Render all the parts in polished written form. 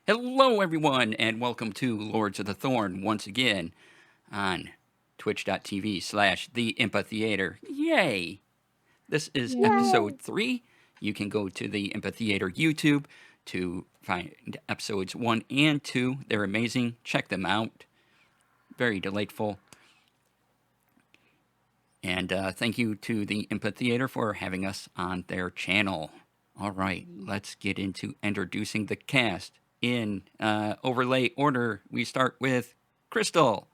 Hello, everyone, and welcome to Lords of the Thorn once again on twitch.tv/the Empathiator. Yay! This is Yay! episode 3. You can go to the Empathiator YouTube to find episodes 1 and 2. They're amazing. Check them out. Very delightful. And thank you to the Empathiator for having us on their channel. All right, let's get into introducing the cast. In overlay order, we start with Crystal.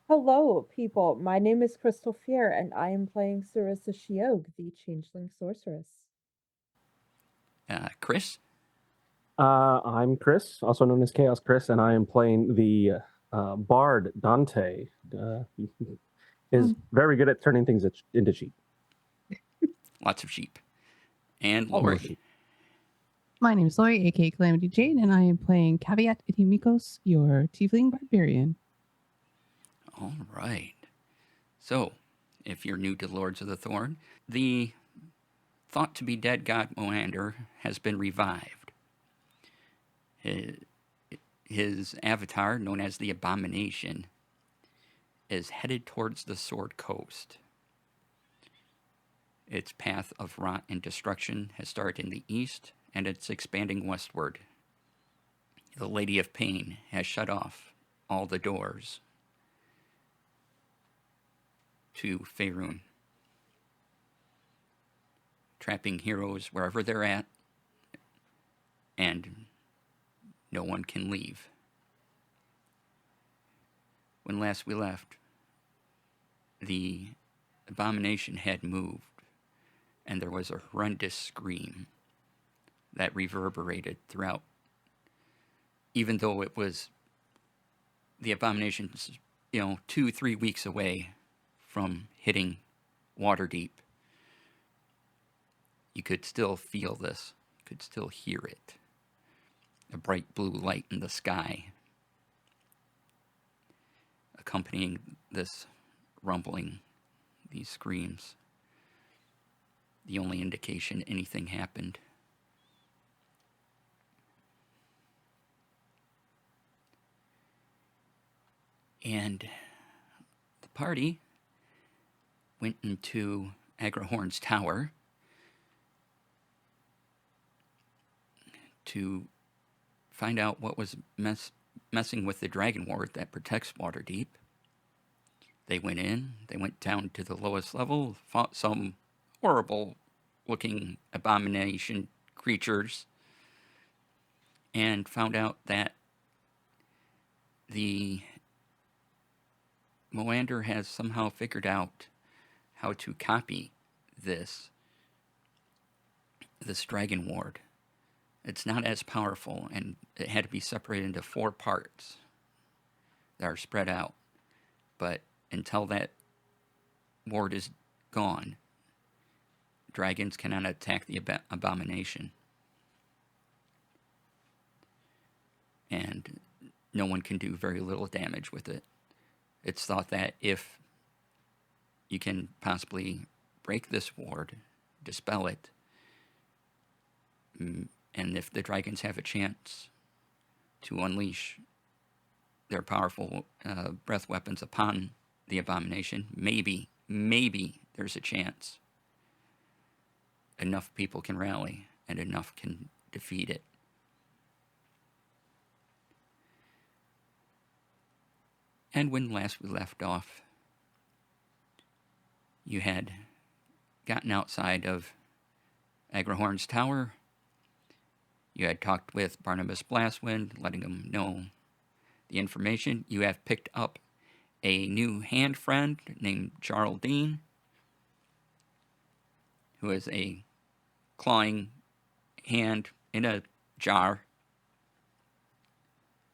Hello, people. My name is Crystal Fear, and I am playing Sarissa Shiog, the Changeling Sorceress. Chris. I'm Chris, also known as Chaos Chris, and I am playing the Bard Dante. He is very good at turning things into sheep. Lots of sheep. And Almost Lori. sheep. My name is Lori, aka Calamity Jade, and I am playing Caveat Itimikos, your Tiefling Barbarian. All right. So, if you're new to Lords of the Thorn, the thought-to-be-dead god Moander has been revived. His avatar, known as the Abomination, is headed towards the Sword Coast. Its path of rot and destruction has started in the east, and it's expanding westward. The Lady of Pain has shut off all the doors to Faerun, trapping heroes wherever they're at, and no one can leave. When last we left, the Abomination had moved, and there was a horrendous scream that reverberated throughout. Even though it was the Abomination's, 2-3 weeks away from hitting Waterdeep, you could still feel this. You could still hear it. A bright blue light in the sky, accompanying this rumbling, these screams. The only indication anything happened. And the party went into Agrahorn's tower to find out what was messing with the dragon ward that protects Waterdeep. They went in, they went down to the lowest level, fought some horrible-looking abomination creatures, and found out that the Moander has somehow figured out how to copy this dragon ward. It's not as powerful, and it had to be separated into 4 parts that are spread out. But until that ward is gone, dragons cannot attack the abomination. And no one can do very little damage with it. It's thought that if you can possibly break this ward, dispel it, and if the dragons have a chance to unleash their powerful breath weapons upon the abomination, maybe there's a chance enough people can rally and enough can defeat it. And when last we left off, you had gotten outside of Agrahorn's tower. You had talked with Barnabas Blastwind, letting him know the information. You have picked up a new hand friend named Geraldine, who is a clawing hand in a jar.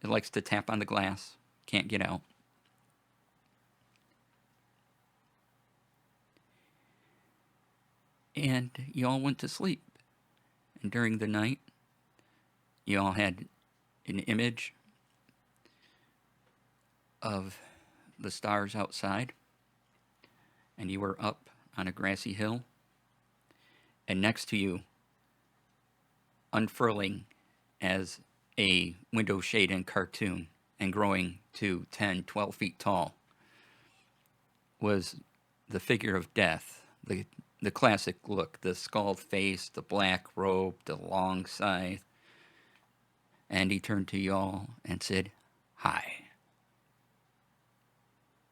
It likes to tap on the glass, can't get out. And you all went to sleep. And during the night, you all had an image of the stars outside, and you were up on a grassy hill, and next to you, unfurling as a window shade in cartoon and growing to 10, 12 feet tall, was the figure of death, the classic look, the skull face, the black robe, the long scythe. And he turned to y'all and said, "Hi."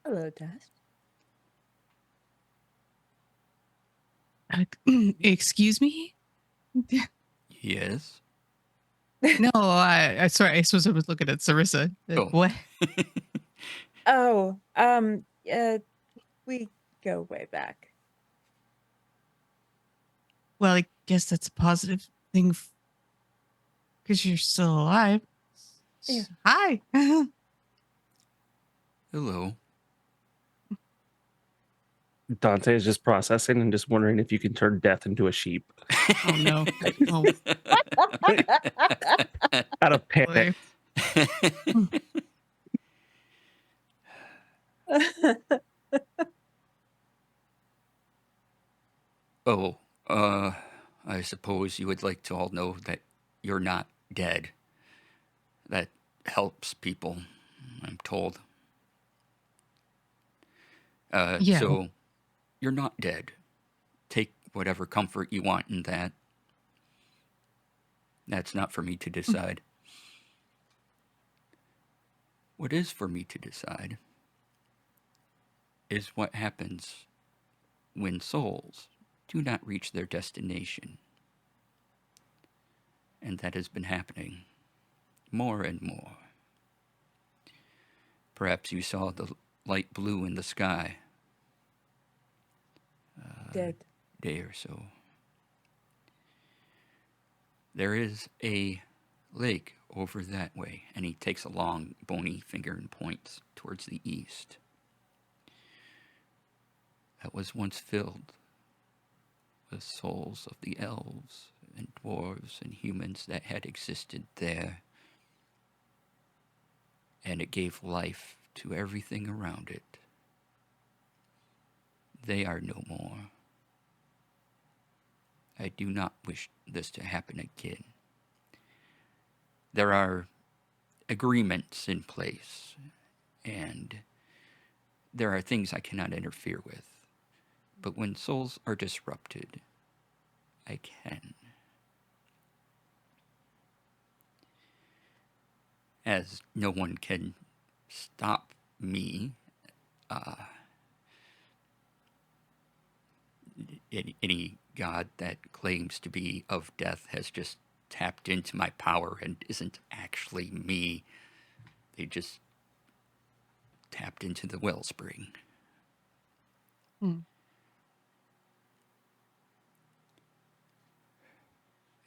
Hello, Dust. Excuse me? Yes? No, I sorry, I suppose I was looking at Sarissa. Oh. What? Oh, we go way back. Well, I guess that's a positive thing because you're still alive. Yeah. Hi. Hello. Dante is just processing and just wondering if you can turn death into a sheep Oh no. Oh out of panic. boy. Oh, I suppose you would like to all know that you're not dead. That helps people, I'm told. Yeah. So, you're not dead. Take whatever comfort you want in that. That's not for me to decide. What is for me to decide is what happens when souls do not reach their destination. And that has been happening more and more. Perhaps you saw the light blue in the sky Did. day or so. There is a lake over that way, and he takes a long, bony finger and points towards the east. That was once filled with souls of the elves and dwarves and humans that had existed there. And it gave life to everything around it. They are no more. I do not wish this to happen again. There are agreements in place, and there are things I cannot interfere with. But when souls are disrupted, I can. As no one can stop me, any god that claims to be of death has just tapped into my power and isn't actually me. They just tapped into the wellspring. Hmm.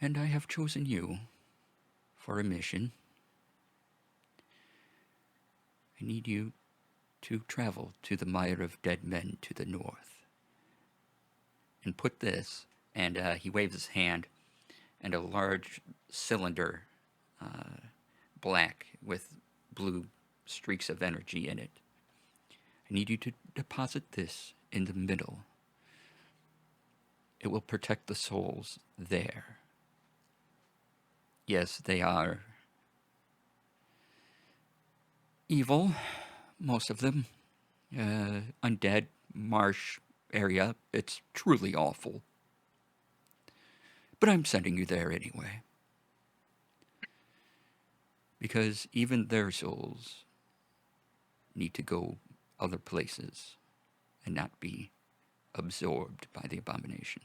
And I have chosen you for a mission. I need you to travel to the Mire of Dead Men to the north. And put this, and he waves his hand, and a large cylinder, black with blue streaks of energy in it. I need you to deposit this in the middle. It will protect the souls there. Yes, they are evil, most of them. Undead, marsh area. It's truly awful. But I'm sending you there anyway. Because even their souls need to go other places and not be absorbed by the abomination.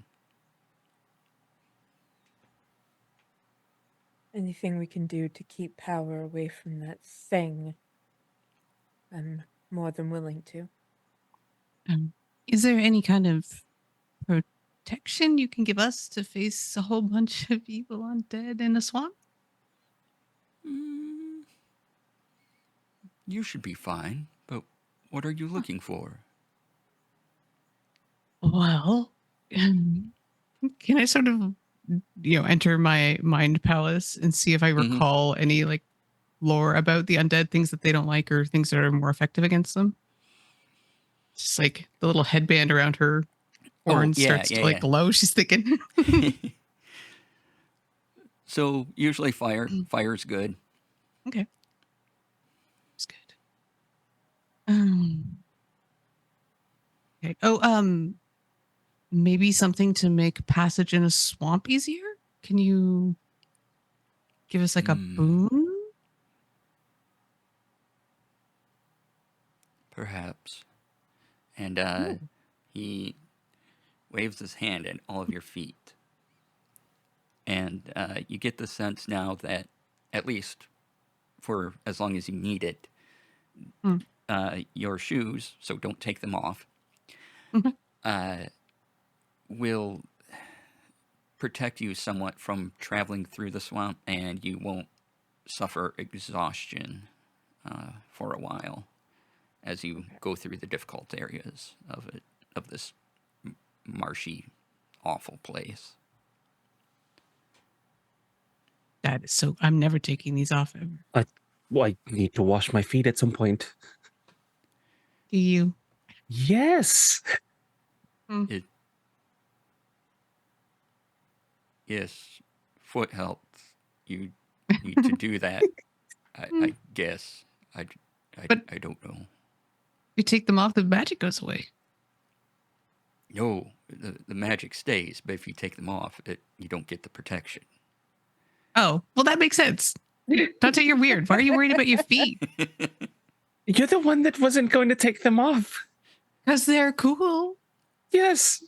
Anything we can do to keep power away from that thing, I'm more than willing to. Is there any kind of protection you can give us to face a whole bunch of evil undead in a swamp? You should be fine, but what are you looking for? Well, can I sort of, enter my mind palace and see if I recall any like lore about the undead, things that they don't like or things that are more effective against them? Just like the little headband around her horn starts to glow. She's thinking. So usually fire. Fire's good. Okay. It's good. Okay. Oh, maybe something to make passage in a swamp easier? Can you give us like a boon? Perhaps. And he waves his hand at all of your feet. And you get the sense now that, at least for as long as you need it, your shoes, so don't take them off, will protect you somewhat from traveling through the swamp, and you won't suffer exhaustion for a while as you go through the difficult areas of this marshy, awful place. That is so. I'm never taking these off ever. I need to wash my feet at some point. Do you? Yes. Yes, foot helps you need to do that. I guess. I don't know. You take them off, the magic goes away. No, the magic stays, but if you take them off, you don't get the protection. Oh, well, that makes sense. Dante, you're weird. Why are you worried about your feet? You're the one that wasn't going to take them off. Because they're cool. Yes.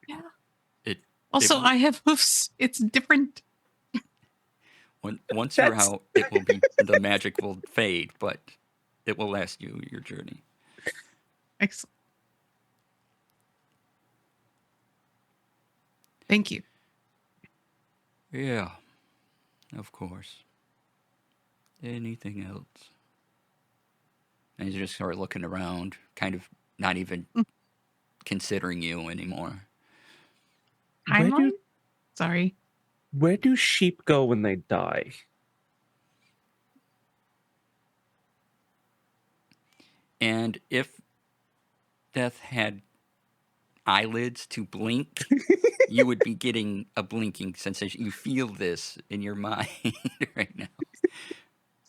Yeah. Also, I have hoofs. It's different. Once you're out, the magic will fade, but it will last you your journey. Excellent. Thank you. Yeah, of course. Anything else? And you just start looking around, kind of not even considering you anymore. Timeline? Sorry. Where do sheep go when they die? And if Death had eyelids to blink, you would be getting a blinking sensation. You feel this in your mind right now.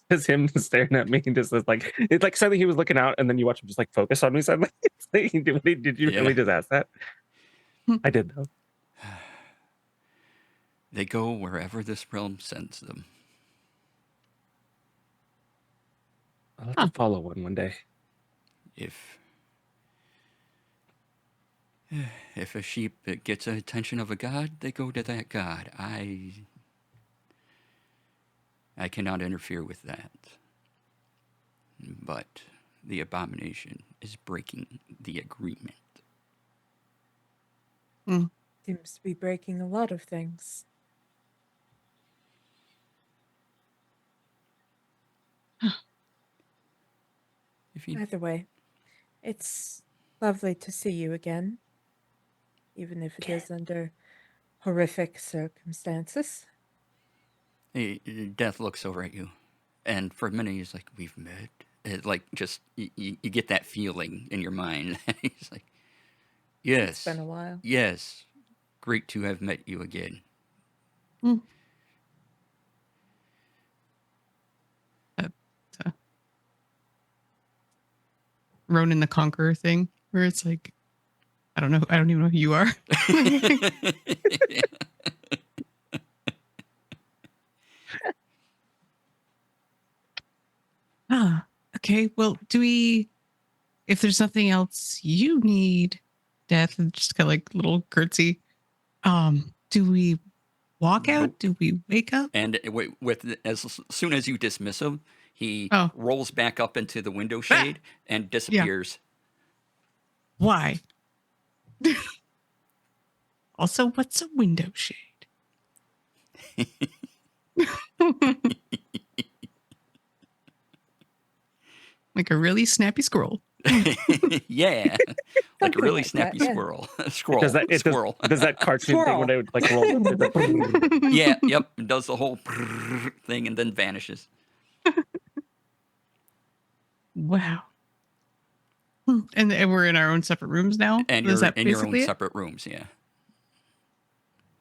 It's him staring at me and just like, it's like suddenly he was looking out and then you watch him just like focus on me suddenly. Did you really just ask that? I did though. They go wherever this realm sends them. I'll have to follow one day. If a sheep gets the attention of a god, they go to that god. I cannot interfere with that. But the abomination is breaking the agreement. Seems to be breaking a lot of things. Either way, it's lovely to see you again, even if it is under horrific circumstances. Death looks over at you, and for a minute he's like, "We've met." It, like, just you get that feeling in your mind. He's like, "Yes, It's been a while. Yes, great to have met you again." Ronan the Conqueror thing, where it's like, I don't even know who you are. Okay. Well, if there's nothing else you need, Death, and just kind of like little curtsy, do we walk out? Nope. Do we wake up? And as soon as you dismiss him, he rolls back up into the window shade and disappears. Yeah. Why? Also, what's a window shade? Like a really snappy squirrel. Yeah. Like a really snappy squirrel. Squirrel. Does that cartoon thing when they would like roll? Yeah, yep. It does the whole thing and then vanishes. Wow. And we're in our own separate rooms now? And you're in your own separate rooms, yeah.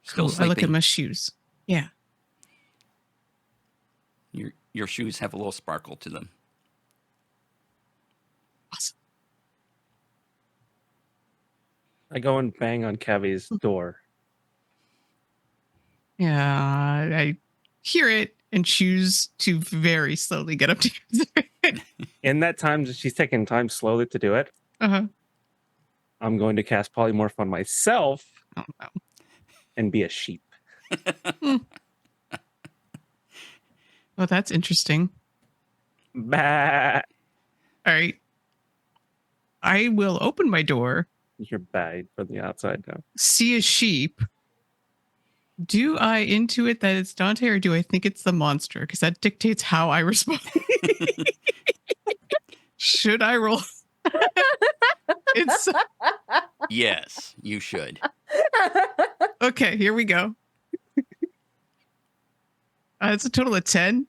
Still cool. sleeping. I look at my shoes. Yeah. your shoes have a little sparkle to them. Awesome. I go and bang on Cavi's door. Yeah, I hear it and choose to very slowly get up to you. In that time that she's taking time slowly to do it, Uh-huh. I'm going to cast Polymorph on myself Oh, no. and be a sheep. Well, that's interesting. Bah! All right. I will open my door, You're bad from the outside now. see a sheep. Do I intuit that it's Dante or do I think it's the monster? Because that dictates how I respond. Should I roll? It's Yes, you should. okay. Here we go. It's a total of 10.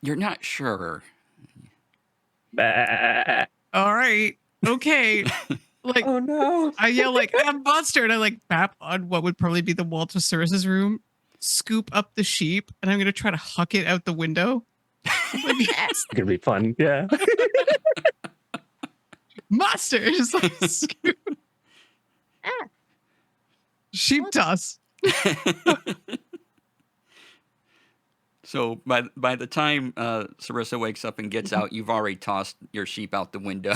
You're not sure. Bah! All right. Okay. Like, Oh no. I yell like, I'm monster. And I like bap on what would probably be the wall to Cirrus's room, scoop up the sheep, and I'm going to try to huck it out the window. Like, It's gonna be fun. Yeah. monster. Just like scoop. Sheep toss. So by the time Sarissa wakes up and gets out, you've already tossed your sheep out the window.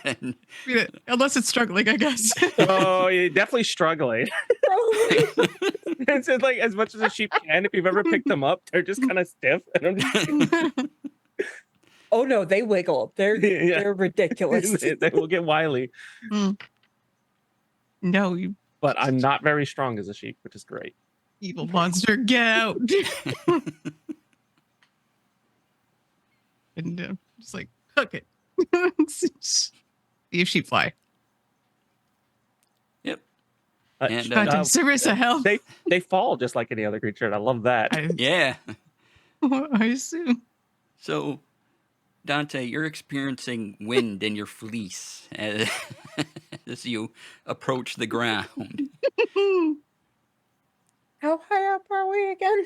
And Yeah, unless it's struggling, I guess. Oh, you're definitely struggling. It's just like as much as a sheep can. If you've ever picked them up, they're just kind of stiff. And I'm just, Oh no, they wiggle. They're Yeah. they're ridiculous. they will get wily. No, you But I'm not very strong as a sheep, which is great. evil monster, get out. And just like, hook it. See if sheep fly. yep. Uh, And, Sarissa, help. they fall just like any other creature, and I love that. Yeah. I assume. So, Dante, you're experiencing wind in your fleece as you approach the ground. How high up are we again?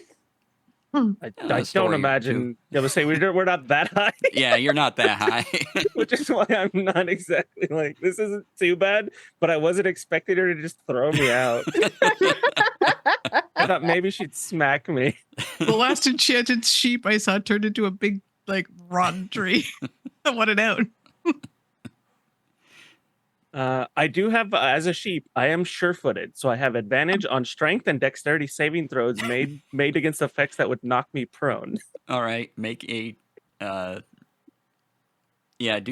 I don't imagine. I would say we're not that high, Yeah, you're not that high. which is why I'm not exactly like this isn't too bad. But I wasn't expecting her to just throw me out. I thought maybe she'd smack me. The last enchanted sheep I saw turned into a big, like, rotten tree. I wanted out. I do have, as a sheep, I am sure-footed, so I have advantage on strength and dexterity saving throws made against effects that would knock me prone. All right, make a, do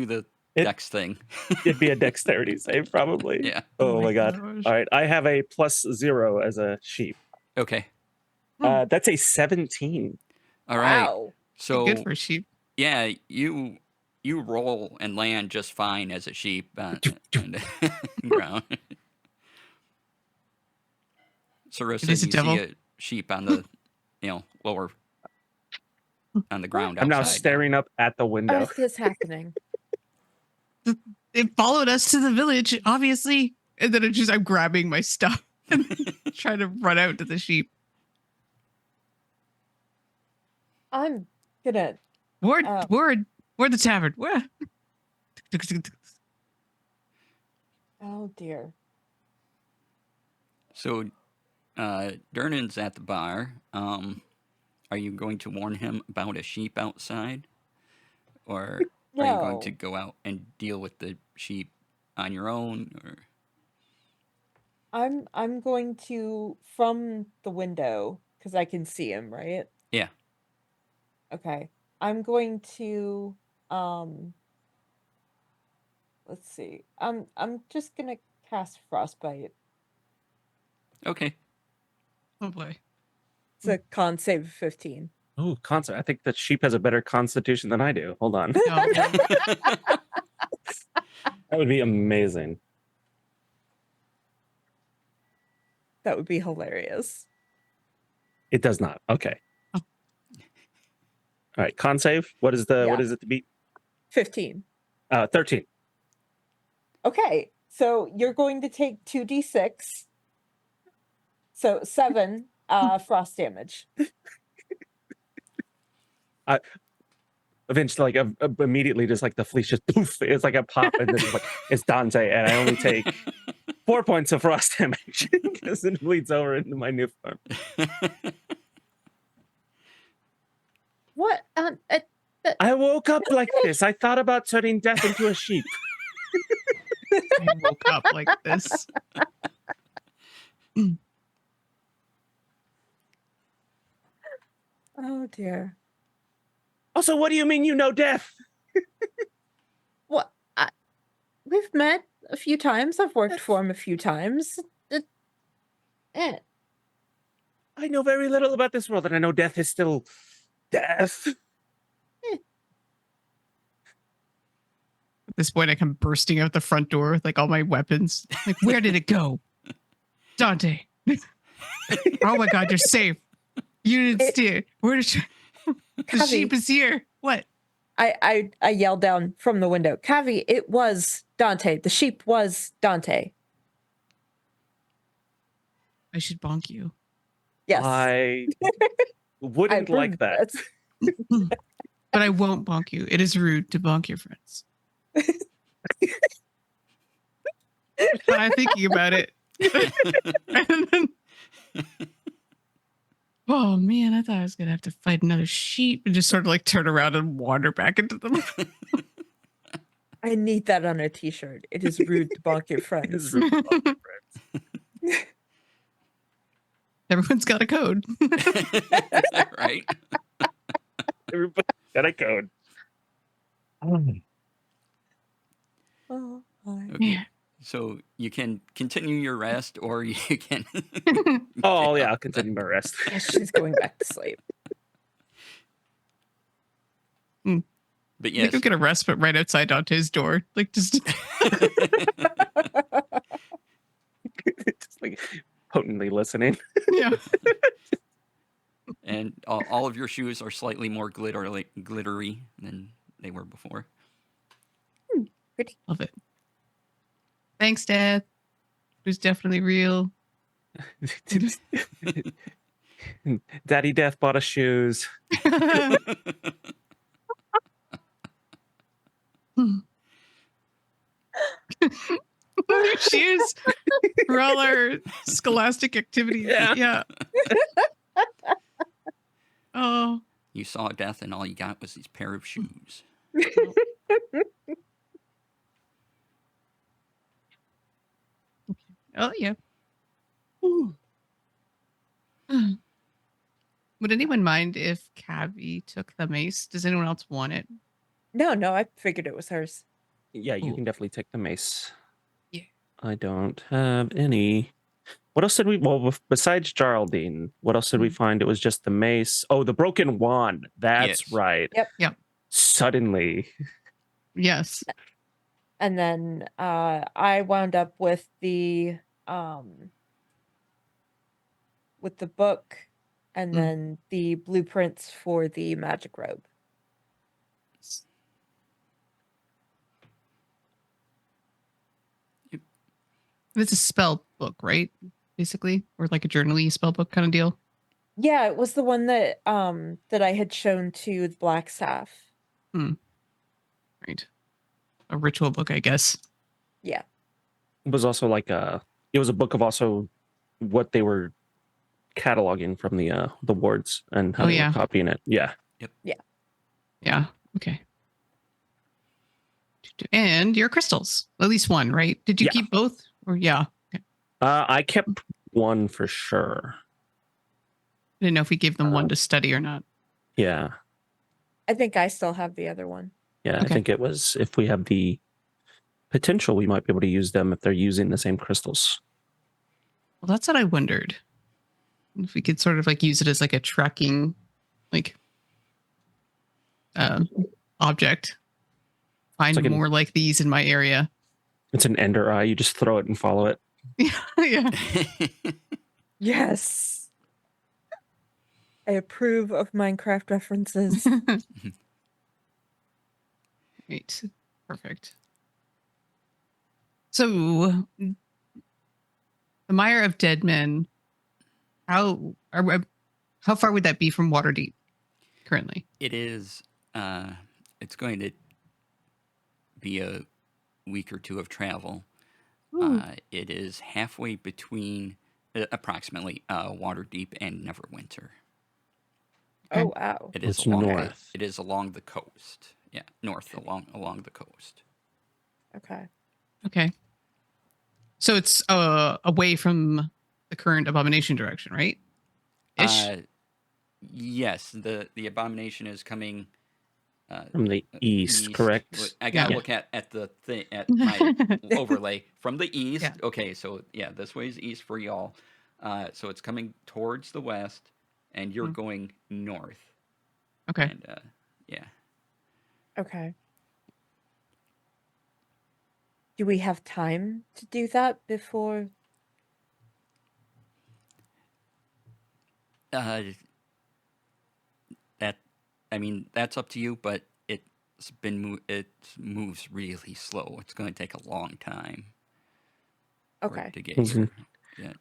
the It- dex thing. It'd be a dexterity save, probably. Yeah. Oh my god. gosh. All right, I have a +0 as a sheep. Okay. That's a 17. All right. Wow. So Good for a sheep. yeah, you roll and land just fine as a sheep on the ground. Sarissa, It is a you devil. see a sheep on the lower on the ground I'm now outside. staring up at the window. How is this happening? It followed us to the village, obviously. And then I'm grabbing my stuff and trying to run out to the sheep. I'm gonna. Ward the tavern. Where? Oh dear. So Durnan's at the bar. Are you going to warn him about a sheep outside? Or are you going to go out and deal with the sheep on your own? Or I'm going to from the window because I can see him, right? Yeah. Okay. I'm going to let's see. I'm just gonna cast Frostbite. Okay. Oh boy. It's a con save of 15. Oh, concert. I think the sheep has a better constitution than I do. Hold on. No. That would be amazing. That would be hilarious. It does not. Okay. Oh. All right. Con save. What is Yeah. it to beat? 15. 13. Okay. So you're going to take 2d6. So 7 frost damage. Eventually, like immediately, just like the fleece just poof. It's like a pop, and this is like it's Dante, and I only take 4 points of frost damage because it bleeds over into my new form. What? I woke up like this. I thought about turning death into a sheep. I woke up like this. Oh dear. Also, what do you mean you know death? What? We've met a few times. I've worked for him a few times. I know very little about this world, and I know death is still death. At this point, I come bursting out the front door with like all my weapons. Like, where did it go? Dante. Oh my God, you're safe. You didn't steer. Where did you? The sheep is here. What? I yelled down from the window. Cavi, it was Dante. The sheep was Dante. I should bonk you. Yes. I wouldn't like that. But I won't bonk you. It is rude to bonk your friends. I'm thinking about it. Oh man, I thought I was gonna have to fight another sheep and just sort of like turn around and wander back into them. I need that on a t-shirt. It is rude to bonk your friends. It's rude to bonk your friends. Everyone's got a code. Right? Everybody got a code. Oh, my. Okay. Yeah. So you can continue your rest, or you can. Oh yeah, I'll continue my rest. Yes, she's going back to sleep. But You yes, go get a respite right outside Dante's door. Like just Just like potently listening. yeah. and all of your shoes are slightly more glittery than they were before. Pretty. Love it. Thanks, Dad. It was definitely real. Daddy Death bought us shoes. New shoes for all our scholastic activities. Yeah. Oh. You saw death, and all you got was these pair of shoes. Oh yeah. Would anyone mind if Cavi took the mace? Does anyone else want it? No, I figured it was hers. Yeah, you Ooh. can definitely take the mace. Yeah. I don't have any. What else did we? Well, besides Geraldine, what else did we find? It was just the mace. Oh, the broken wand. That's Yes. right. Yep. Suddenly. Yes. And then I wound up with the book and then the blueprints for the magic robe. It's a spell book, right? Basically, or like a journaly spell book kind of deal. Yeah, it was the one that that I had shown to the Black Staff. Right. A ritual book, I guess. Yeah. It was also like it was a book of also what they were cataloging from the wards and how they were copying it. Yeah. Yep. Yeah. Okay. And your crystals, at least one, right? Did you keep both? Or Okay. I kept one for sure. I didn't know if we gave them one to study or not. Yeah. I think I still have the other one. Yeah, Okay. I think it was if we have the potential, we might be able to use them if they're using the same crystals. Well, that's what I wondered. If we could sort of like use it as like a tracking, like, object. Find like more like these in my area. It's an ender eye. You just throw it and follow it. Yeah. Yes. I approve of Minecraft references. Right. Perfect. So, the Mire of Dead Men, how far would that be from Waterdeep? currently? It is. It's going to be a week or two of travel. It is halfway between, approximately, Waterdeep and Neverwinter. Okay. Oh wow. It is It's along. north. It is along the coast. Yeah, north along the coast. Okay. Okay. So it's away from the current abomination direction, right? Ish. Yes, the abomination is coming From the east, correct? I gotta Yeah. look at the thing at my overlay from the east. Yeah. Okay, so yeah, this way is east for y'all. So it's coming towards the west, and you're going north. Okay. And yeah. Okay. Do we have time to do that before? That, I mean, that's up to you, but it moves really slow. It's going to take a long time for Okay. it to get Mhm. here. Yeah.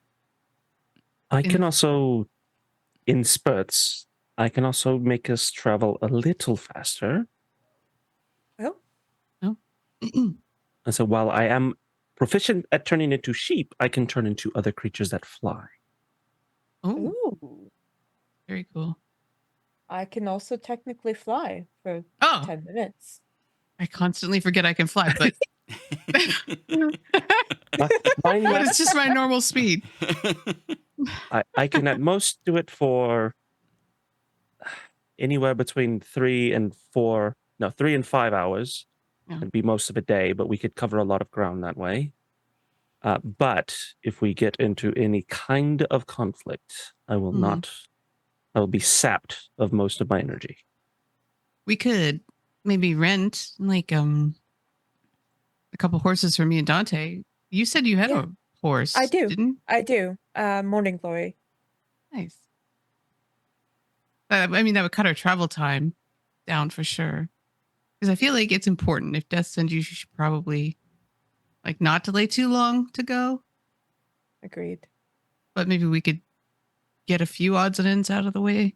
I can also, in spurts, I can also make us travel a little faster. Oh. Oh. And so while I am proficient at turning into sheep, I can turn into other creatures that fly. Oh, Ooh. very cool. I can also technically fly for Oh, 10 minutes. I constantly forget I can fly, but Mine but it's just my normal speed. I can at most do it for anywhere between 3 and 5 hours. Yeah. It'd be most of a day, but we could cover a lot of ground that way. But if we get into any kind of conflict, I will not. I will be sapped of most of my energy. We could maybe rent like a couple horses for me and Dante. You said you had Yeah. a horse. I do. Didn't? I do. Morning Glory. Nice. I mean, that would cut our travel time down for sure. Because I feel like it's important. If death sends you, you should probably like not delay too long to go. Agreed. But maybe we could get a few odds and ends out of the way.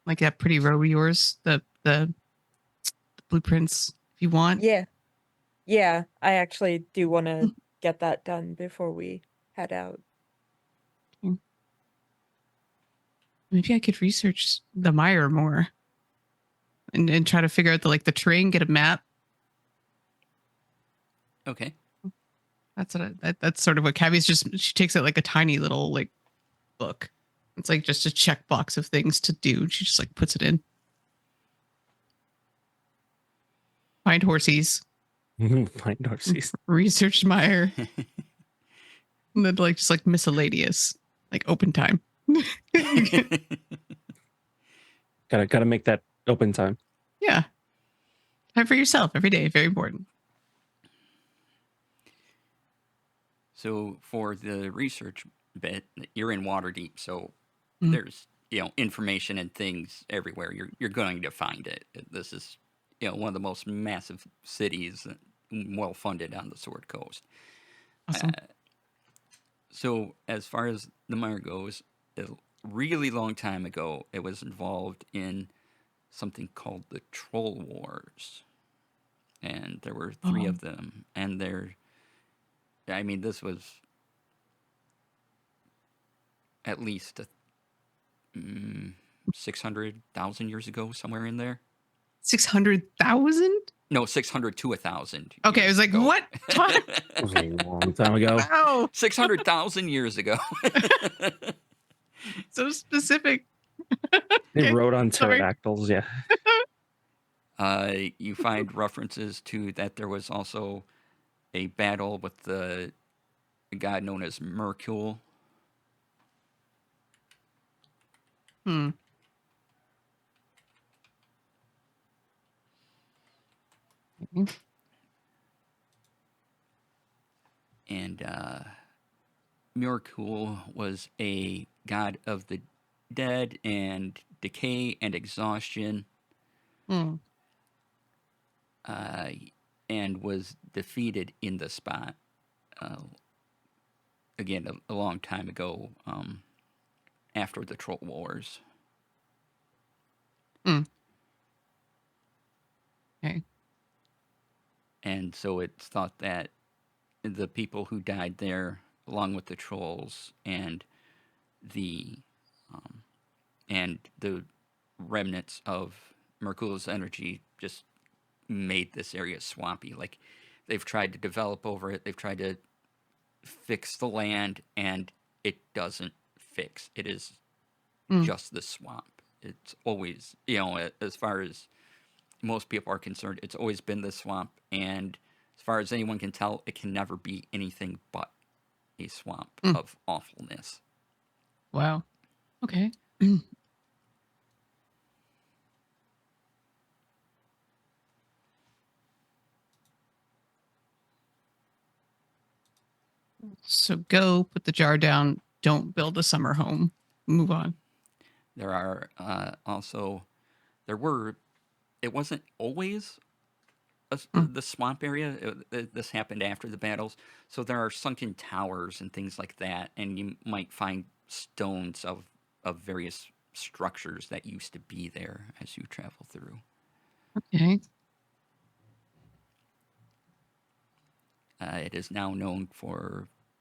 Like that pretty row of yours, the blueprints, if you want. Yeah. Yeah. I actually do want to get that done before we head out. Maybe I could research the Mire more and try to figure out the terrain, get a map. Okay. That's sort of what Cavi's she takes it like a tiny little like book. It's like just a checkbox of things to do. She just like puts it in. Find horsies. Find horses. Research Mire. And then just like miscellaneous. Like open time. Gotta make that open time. Yeah. Time for yourself every day. Very important. So for the research bit, you're in Waterdeep, so Mhm. there's information and things everywhere. You're going to find it. This is one of the most massive cities, well funded on the Sword Coast. Awesome. So as far as the Mire goes, a really long time ago, it was involved in something called the Troll Wars, and there were 3 of them, and this was at least 600,000 years ago, somewhere in there. 600,000? No, 600 to 1,000. Okay, I was like, ago. what? That was a long time ago. Wow. 600,000 years ago. So specific. They Okay, rode on sorry. pterodactyls, yeah. You find references to that there was also a battle with a god known as Mercule. And Mercule was a god of the dead and decay and exhaustion. And was defeated in the spot again a long time ago, after the Troll Wars. Okay. And so it's thought that the people who died there, along with the trolls the um, and the remnants of Merkula's energy, just made this area swampy. Like they've tried to develop over it, they've tried to fix the land, and it doesn't fix. It is just the swamp. It's always, as far as most people are concerned, it's always been the swamp, and as far as anyone can tell, it can never be anything but a swamp of awfulness. Wow. Okay. So go put the jar down. Don't build a summer home. Move on. There are it wasn't always the swamp area. This happened after the battles. So there are sunken towers and things like that. And you might find stones of various structures that used to be there as you travel through. Okay. It is now known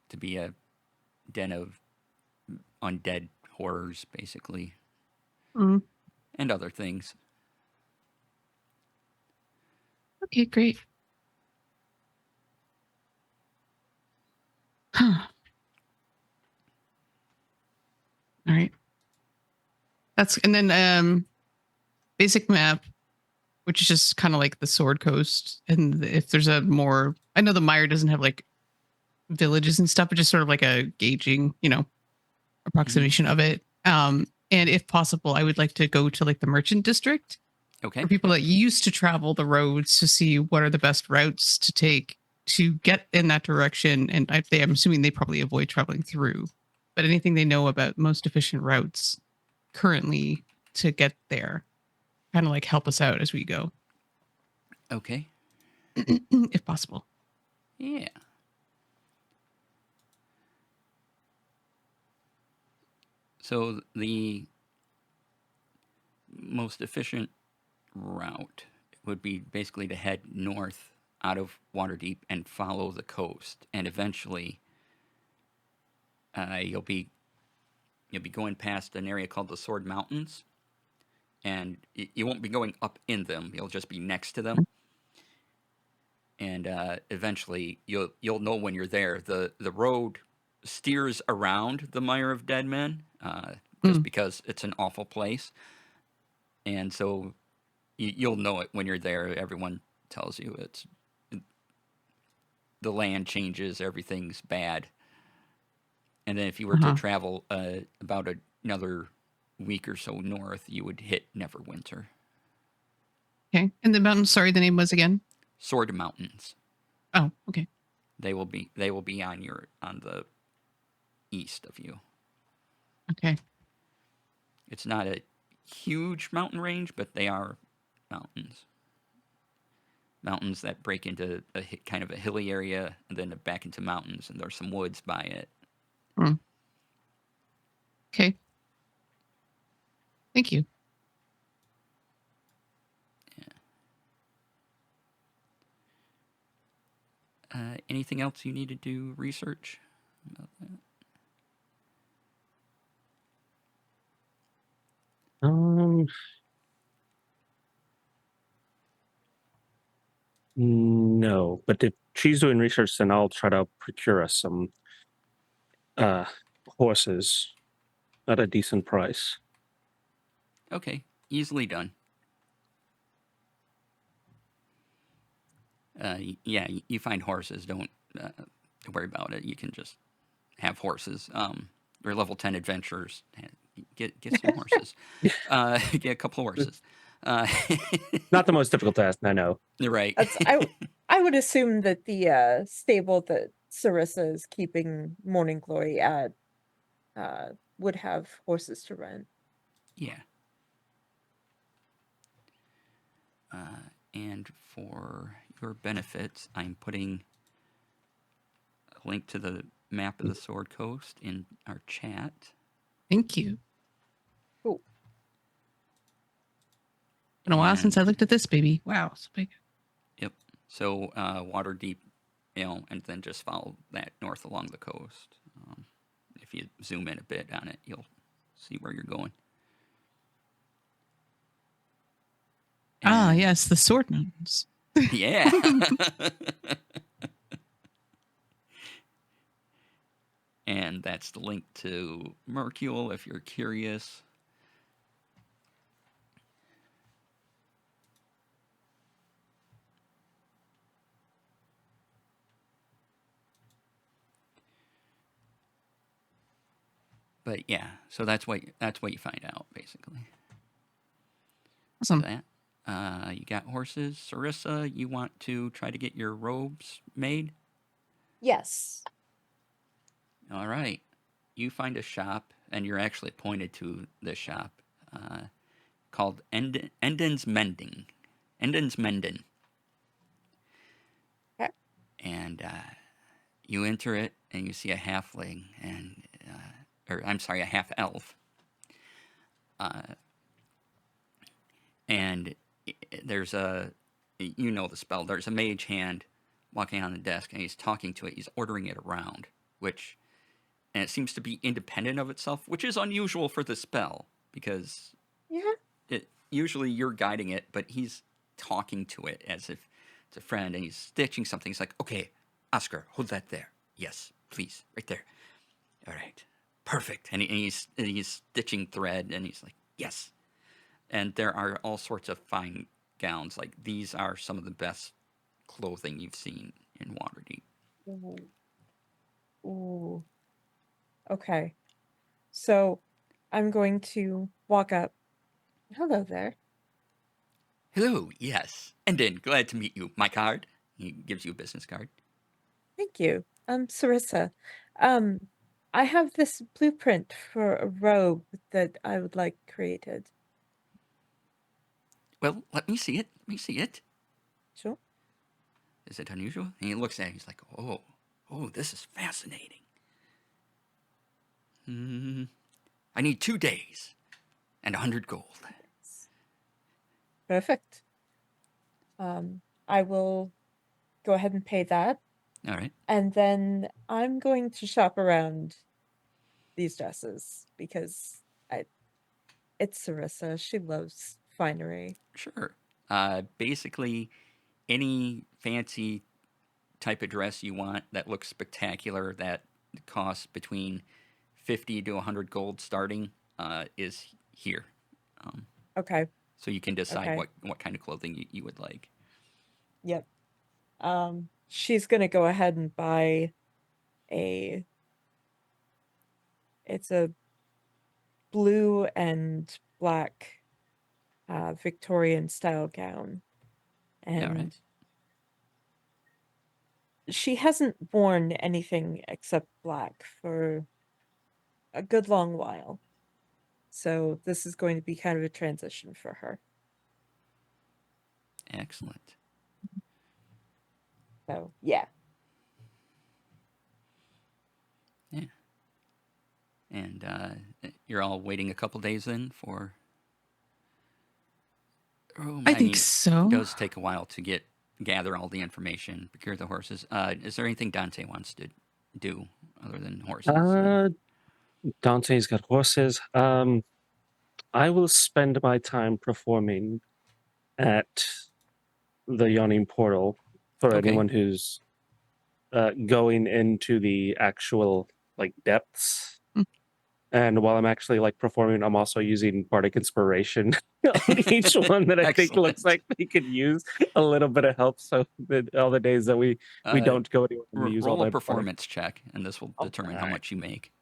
to be a den of undead horrors, basically, and other things. Okay, great. Huh. All right. And then basic map, which is just kind of like the Sword Coast. And if there's I know the Mire doesn't have like villages and stuff, but just sort of like a gauging, approximation of it. And if possible, I would like to go to like the merchant district. Okay. For people that used to travel the roads to see what are the best routes to take to get in that direction. And I'm assuming they probably avoid traveling through, but anything they know about most efficient routes currently to get there, kind of like help us out as we go. Okay. If possible. Yeah. So the most efficient route would be basically to head north out of Waterdeep and follow the coast, and eventually you'll be going past an area called the Sword Mountains, and you won't be going up in them. You'll just be next to them, and eventually you'll know when you're there. The road steers around the Mire of Dead Men, just because it's an awful place, and so you'll know it when you're there. Everyone tells you the land changes, everything's bad. And then if you were to travel about another week or so north, you would hit Neverwinter. Okay. And the mountain, sorry, the name was again? Sword Mountains. Oh, okay. They will be on the east of you. Okay. It's not a huge mountain range, but they are mountains. Mountains that break into kind of a hilly area and then back into mountains, and there's some woods by it. Okay. Thank you. Yeah. Anything else you need to do research about that? No, but if she's doing research, then I'll try to procure us some horses at a decent price. Okay, easily done. Yeah, you find horses. Don't worry about it. You can just have horses. We're level 10 adventurers. Get some horses. Get a couple of horses. Not the most difficult task, I know. You're right. I would assume that the stable that Sarissa is keeping Morning Glory at would have horses to rent. Yeah. And for your benefits, I'm putting a link to the map of the Sword Coast in our chat. Thank you. Cool. Been a while since I looked at this baby. Wow, so big. Yep. So water deep, and then just follow that north along the coast. If you zoom in a bit on it, you'll see where you're going. And, Yes, the Sword Mountains. Yeah. And that's the link to Mercule if you're curious. But yeah, so that's what you find out basically. Awesome. So that you got horses. Sarissa, you want to try to get your robes made? Yes. All right. You find a shop, and you're actually pointed to this shop called Enden's Mending. Enden's Mending. Okay. And you enter it, and you see a halfling, or I'm sorry, a half elf. And there's you know the spell. There's a mage hand walking on the desk, and he's talking to it. He's ordering it around, and it seems to be independent of itself, which is unusual for the spell because usually you're guiding it, but he's talking to it as if it's a friend, and he's stitching something. He's like, "Okay, Oscar, hold that there. Yes, please, right there. All right, perfect." And he's stitching thread, and he's like, "Yes." And there are all sorts of fine gowns. Like these are some of the best clothing you've seen in Waterdeep. Ooh. Okay. So I'm going to walk up. Hello there. Hello, yes. And then, glad to meet you. My card. He gives you a business card. Thank you. Sarissa. I have this blueprint for a robe that I would like created. Well, let me see it. Let me see it. Sure. Is it unusual? And he looks at it. He's like, oh, this is fascinating. I need 2 days and 100 gold. Perfect. I will go ahead and pay that. All right. And then I'm going to shop around these dresses because it's Sarissa. She loves finery. Sure. Basically, any fancy type of dress you want that looks spectacular that costs between 50 to 100 gold starting is here. Okay. So you can decide Okay. what kind of clothing you would like. Yep. She's gonna go ahead and buy it's a blue and black Victorian style gown. And All right. she hasn't worn anything except black for a good long while. So this is going to be kind of a transition for her. Excellent. So, yeah. Yeah. And you're all waiting a couple days then for... I think so. It does take a while to gather all the information, procure the horses. Is there anything Dante wants to do other than horses? Dante's got horses. I will spend my time performing at the Yawning Portal for anyone who's going into the actual depths. And while I'm actually performing, I'm also using bardic inspiration on each one that I think looks like they could use a little bit of help. So that all the days that we don't go anywhere, we use all roll a that performance check, and this will determine how much you make.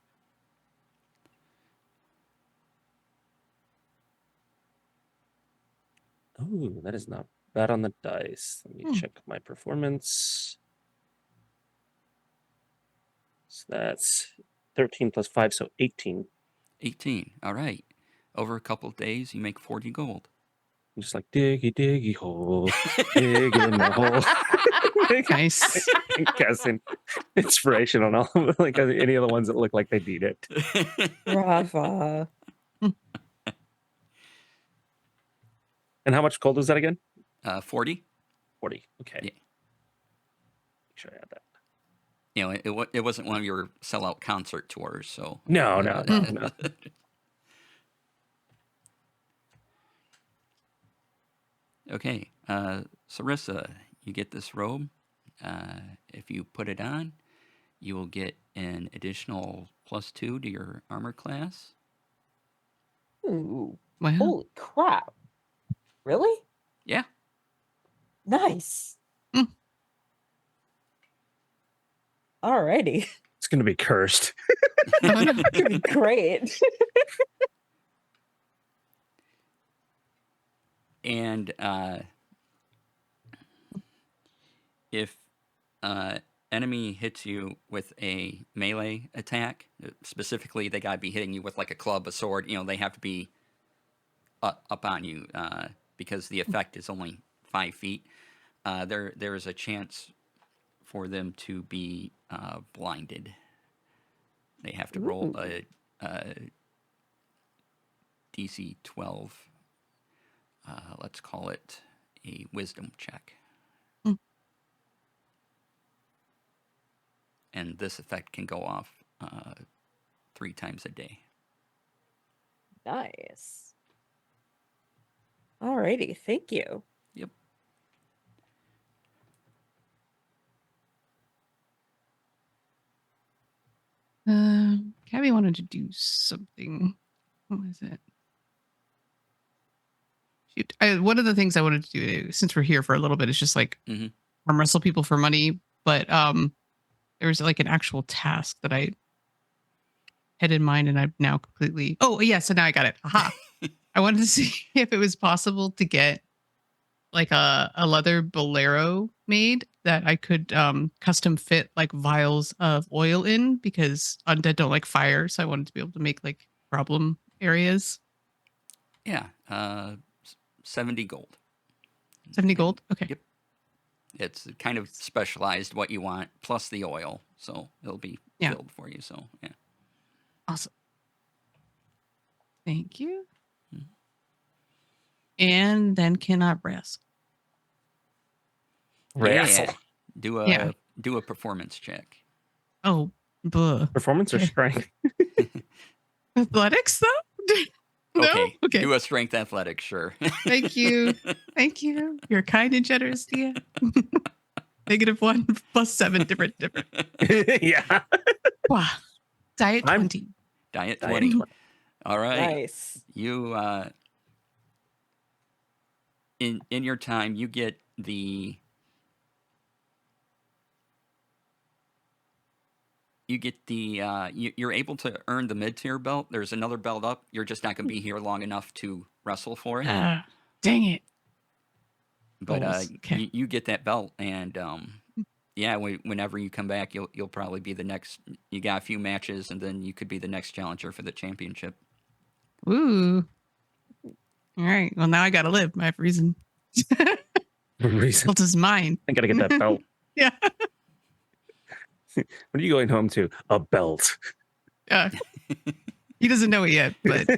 Oh, that is not bad on the dice. Let me check my performance. So that's 13 plus 5, so 18. 18. All right. Over a couple of days, you make 40 gold. I'm just like, diggy, diggy hole. Dig in the hole. Nice. Casting inspiration on all any of the ones that look like they need it. Brava. And how much gold is that again? 40. 40. Okay. Yeah. Make sure I add that. You know, it wasn't one of your sellout concert tours, so. No. Okay, Sarissa, you get this robe. If you put it on, you will get an additional +2 to your armor class. Ooh. Wow. Holy crap. Really? Yeah. Nice. Mm. Alrighty. It's going to be cursed. It's gonna be great. And if enemy hits you with a melee attack, specifically they gotta be hitting you with like a club, a sword. You know, they have to be up on you because the effect is only 5 feet. There is a chance for them to be blinded. They have to roll a DC 12. Let's call it a wisdom check. Mm. And this effect can go off 3 times a day. Nice. Alrighty, thank you. Yep. Gabby wanted to do something. What was it? Shoot. One of the things I wanted to do, since we're here for a little bit, is just like arm wrestle people for money. But there was like an actual task that I had in mind, and I've now completely. Oh yeah, so now I got it. Aha! I wanted to see if it was possible to get like a leather bolero made that I could custom fit like vials of oil in, because undead don't like fire, so I wanted to be able to make like problem areas. Yeah. 70 gold. 70 gold? Okay. Yep. It's kind of specialized what you want, plus the oil. So it'll be filled for you. So, yeah. Awesome. Thank you. And then cannot rest. Wrestle. Yeah. Do a performance check. Oh, buh. Performance or strength? Athletics, though? No? Okay. Do a strength athletics, sure. Thank you. Thank you. You're kind and generous, Dia. -1 +7, different. Yeah. Wow. Diet 20. Diet 20. All right. Nice. You in your time you get you're able to earn the mid-tier belt. There's another belt up. You're just not going to be here long enough to wrestle for it. Dang it. But you get that belt, and whenever you come back, you'll probably be the next. You got a few matches, and then you could be the next challenger for the championship. Ooh. All right. Well, now I got to live. I have reason. Reason. Belt is mine. I got to get that belt. Yeah. What are you going home to? A belt. He doesn't know it yet, but.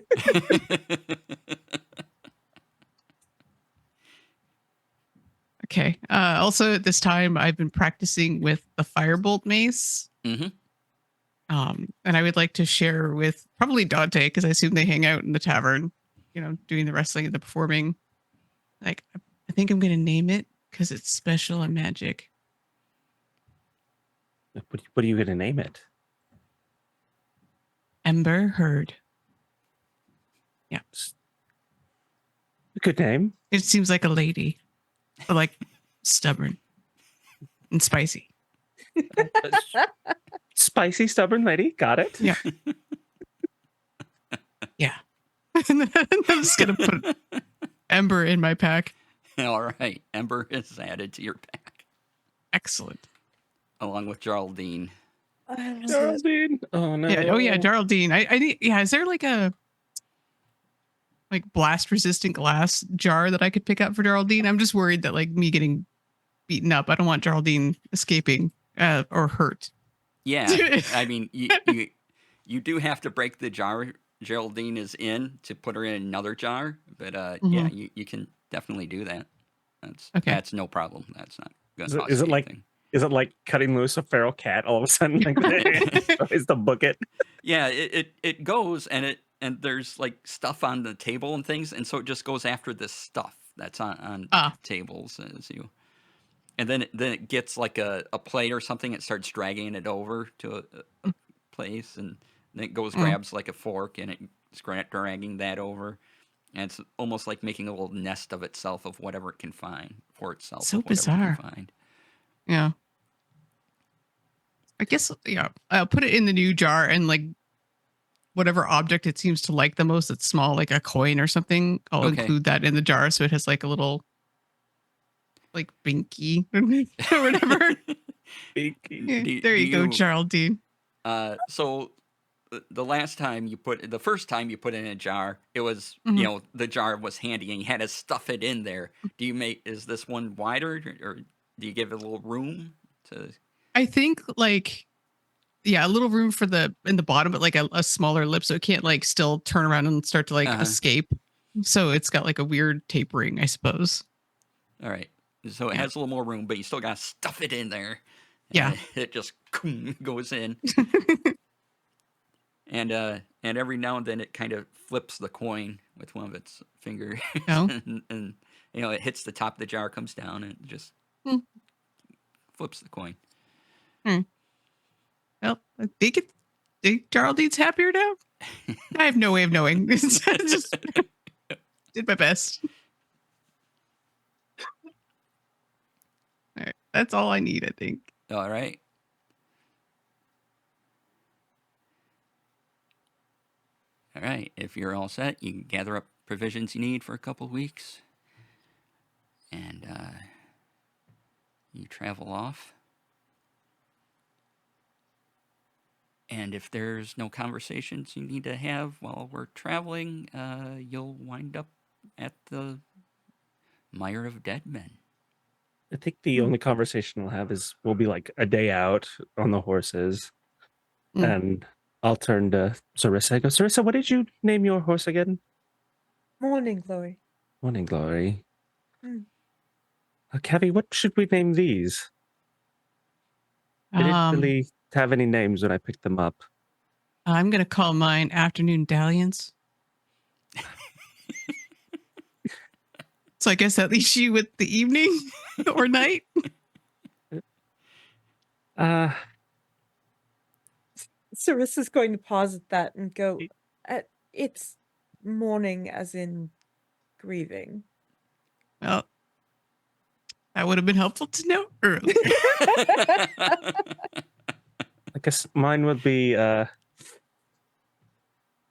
Okay. Also, at this time, I've been practicing with the firebolt mace. Mm-hmm. And I would like to share with probably Dante, because I assume they hang out in the tavern, doing the wrestling and the performing. Like, I think I'm going to name it because it's special and magic. What are you going to name it? Ember Heard. Yeah. Good name. It seems like a lady, but like stubborn and spicy. Spicy, stubborn lady. Got it. Yeah. Yeah. And then I'm just going to put Ember in my pack. All right. Ember is added to your pack. Excellent. Along with Geraldine. Geraldine. Oh no. Yeah. Oh yeah, Geraldine. I need. Yeah. Is there like a blast resistant glass jar that I could pick up for Geraldine? I'm just worried that like me getting beaten up. I don't want Geraldine escaping or hurt. Yeah. I mean, you do have to break the jar Geraldine is in to put her in another jar, but yeah, you can definitely do that. Okay. That's no problem. That's not going to cost Is you it like anything. is it like cutting loose a feral cat all of a sudden? Like is the book it? Yeah, it goes and there's like stuff on the table and things, and so it just goes after this stuff that's on tables as you, and then it gets like a plate or something. It starts dragging it over to a place, and then it goes grabs like a fork and it's dragging that over, and it's almost like making a little nest of itself of whatever it can find for itself. So of whatever it bizarre. can find. Yeah. I guess, yeah, I'll put it in the new jar, and like whatever object it seems to like the most that's small, like a coin or something, I'll include that in the jar so it has like a little like binky or whatever. Binky. There you go, Geraldine. So the first time you put it in a jar, it was the jar was handy and you had to stuff it in there. Is this one wider, or do you give it a little room to? I think like, yeah, a little room in the bottom, but like a smaller lip, so it can't like still turn around and start to like escape. So it's got like a weird tapering, I suppose. All right, so it has a little more room, but you still got to stuff it in there. Yeah, it just goes in. And every now and then it kind of flips the coin with one of its fingers, and it hits the top of the jar, comes down, and just flips the coin. Well, I think Geraldine's happier now. I have no way of knowing. Just did my best. All right, that's all I need, I think. All right. All right. If you're all set, you can gather up provisions you need for a couple weeks, and you travel off. And if there's no conversations you need to have while we're traveling, you'll wind up at the Mire of Men. I think the only conversation we'll be like a day out on the horses, and I'll turn to Sarissa. I go, Sarissa, what did you name your horse again? Morning Glory. Morning Glory. Cavi, what should we name these? I didn't really have any names when I picked them up. I'm going to call mine Afternoon Dalliance. So I guess that leaves you with the evening or night. Sarissa's going to pause at that and go, it's mourning as in grieving. Well, that would have been helpful to know earlier. I guess mine would be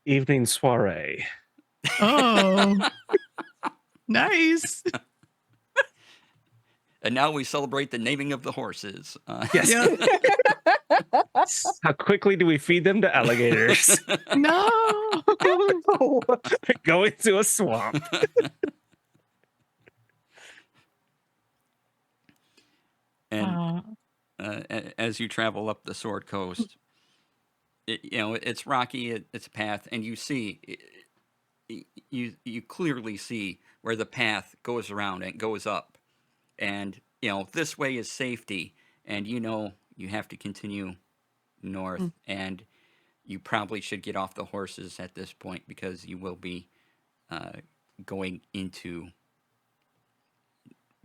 evening soiree. Oh, nice. And now we celebrate the naming of the horses. Yes. How quickly do we feed them to alligators? No. Go into a swamp. And as you travel up the Sword Coast, it's rocky. It's a path, and you see, you clearly see where the path goes around and goes up, and this way is safety, and you have to continue north, and you probably should get off the horses at this point because you will be going into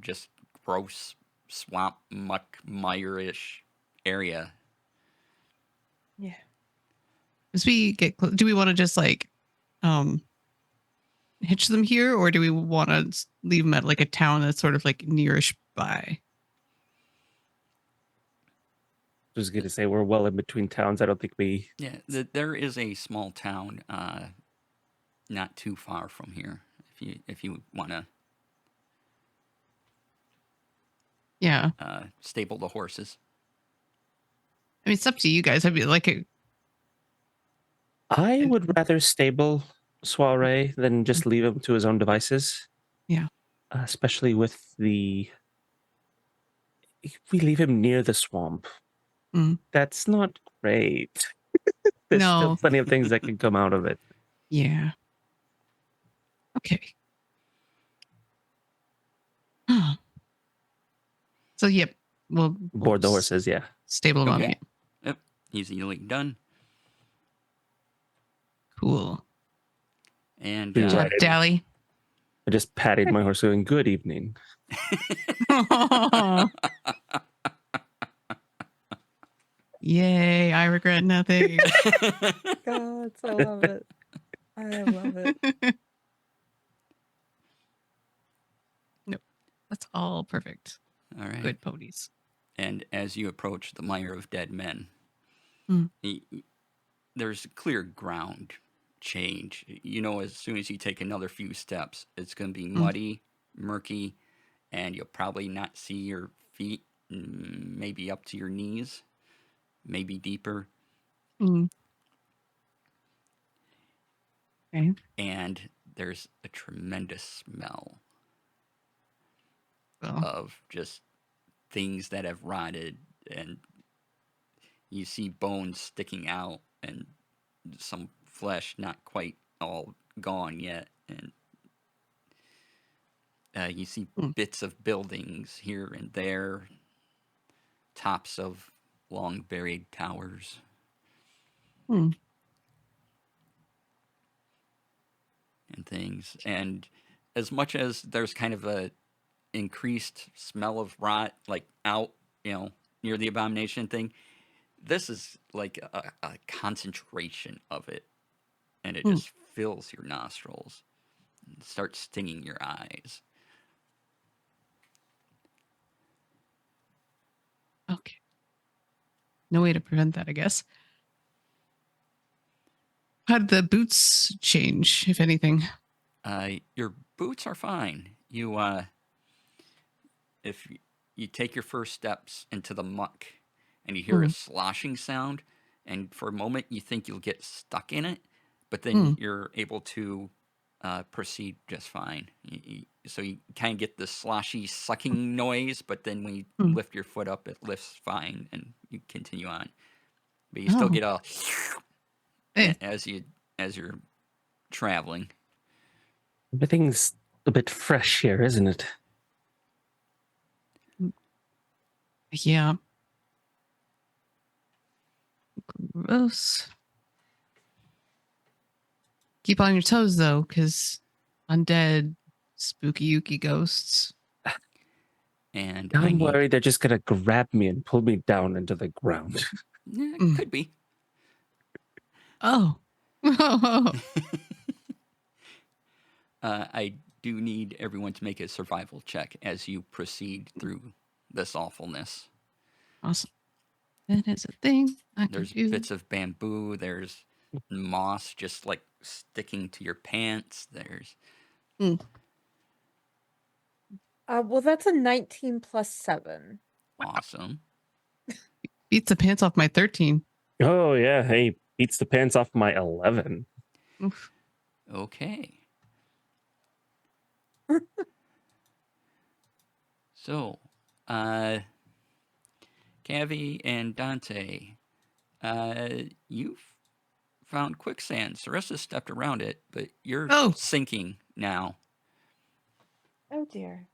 just gross swamp muck mire-ish area. Yeah. As we get close, do we want to just like hitch them here, or do we want to leave them at like a town that's sort of like nearish by? I was going to say we're well in between towns. I don't think we. Yeah, there is a small town not too far from here. If you want to. Yeah. Stable the horses. I mean, it's up to you guys. I'd be like I would rather stable Soiree than just leave him to his own devices. Yeah. Especially with if we leave him near the swamp, that's not great. There's still plenty of things that can come out of it. Yeah. Okay. So yep, we'll Board the s- horses, yeah. Stable them up. Okay. Yeah. Yep. Easily done. Cool. And Good Good job, Right. Dally. I just patted my horse going, good evening. Yay, I regret nothing. God, I love it. I love it. Nope. That's all perfect. all right. Good ponies. And as you approach the Mire of Dead Men, Hmm. there's clear ground change. You know, as soon as you take another few steps, it's going to be muddy, murky, and you'll probably not see your feet, maybe up to your knees, maybe deeper. Mm. Okay. And there's a tremendous smell Well, of just things that have rotted, and you see bones sticking out and some flesh not quite all gone yet, and you see bits of buildings here and there, tops of long buried towers. Hmm. And things. And as much as there's kind of a increased smell of rot, like out, near the abomination thing, this is like a concentration of it, and it just fills your nostrils and starts stinging your eyes. Okay. No way to prevent that, I guess. How did the boots change, if anything? Your boots are fine. If you take your first steps into the muck and you hear a sloshing sound, and for a moment you think you'll get stuck in it, but then you're able to proceed just fine. So you kind of get the sloshy sucking noise, but then when you lift your foot up, it lifts fine, and you continue on. But you still get a as you're traveling. Everything's a bit fresh here, isn't it? Yeah. Gross. Keep on your toes, though, because undead, spooky, ooky ghosts. And I'm worried they're just going to grab me and pull me down into the ground. Could be. Oh. I do need everyone to make a survival check as you proceed through this awfulness. Awesome. That is a thing I can There's do. bits of bamboo. There's moss just like sticking to your pants. There's Well, that's a 19 plus 7. awesome. Beats the pants off my 13. Oh, yeah. Hey, beats the pants off my 11. Oof. Okay. So, Cavi and Dante, you've found quicksand. Sarissa stepped around it, but you're sinking now. Oh, dear.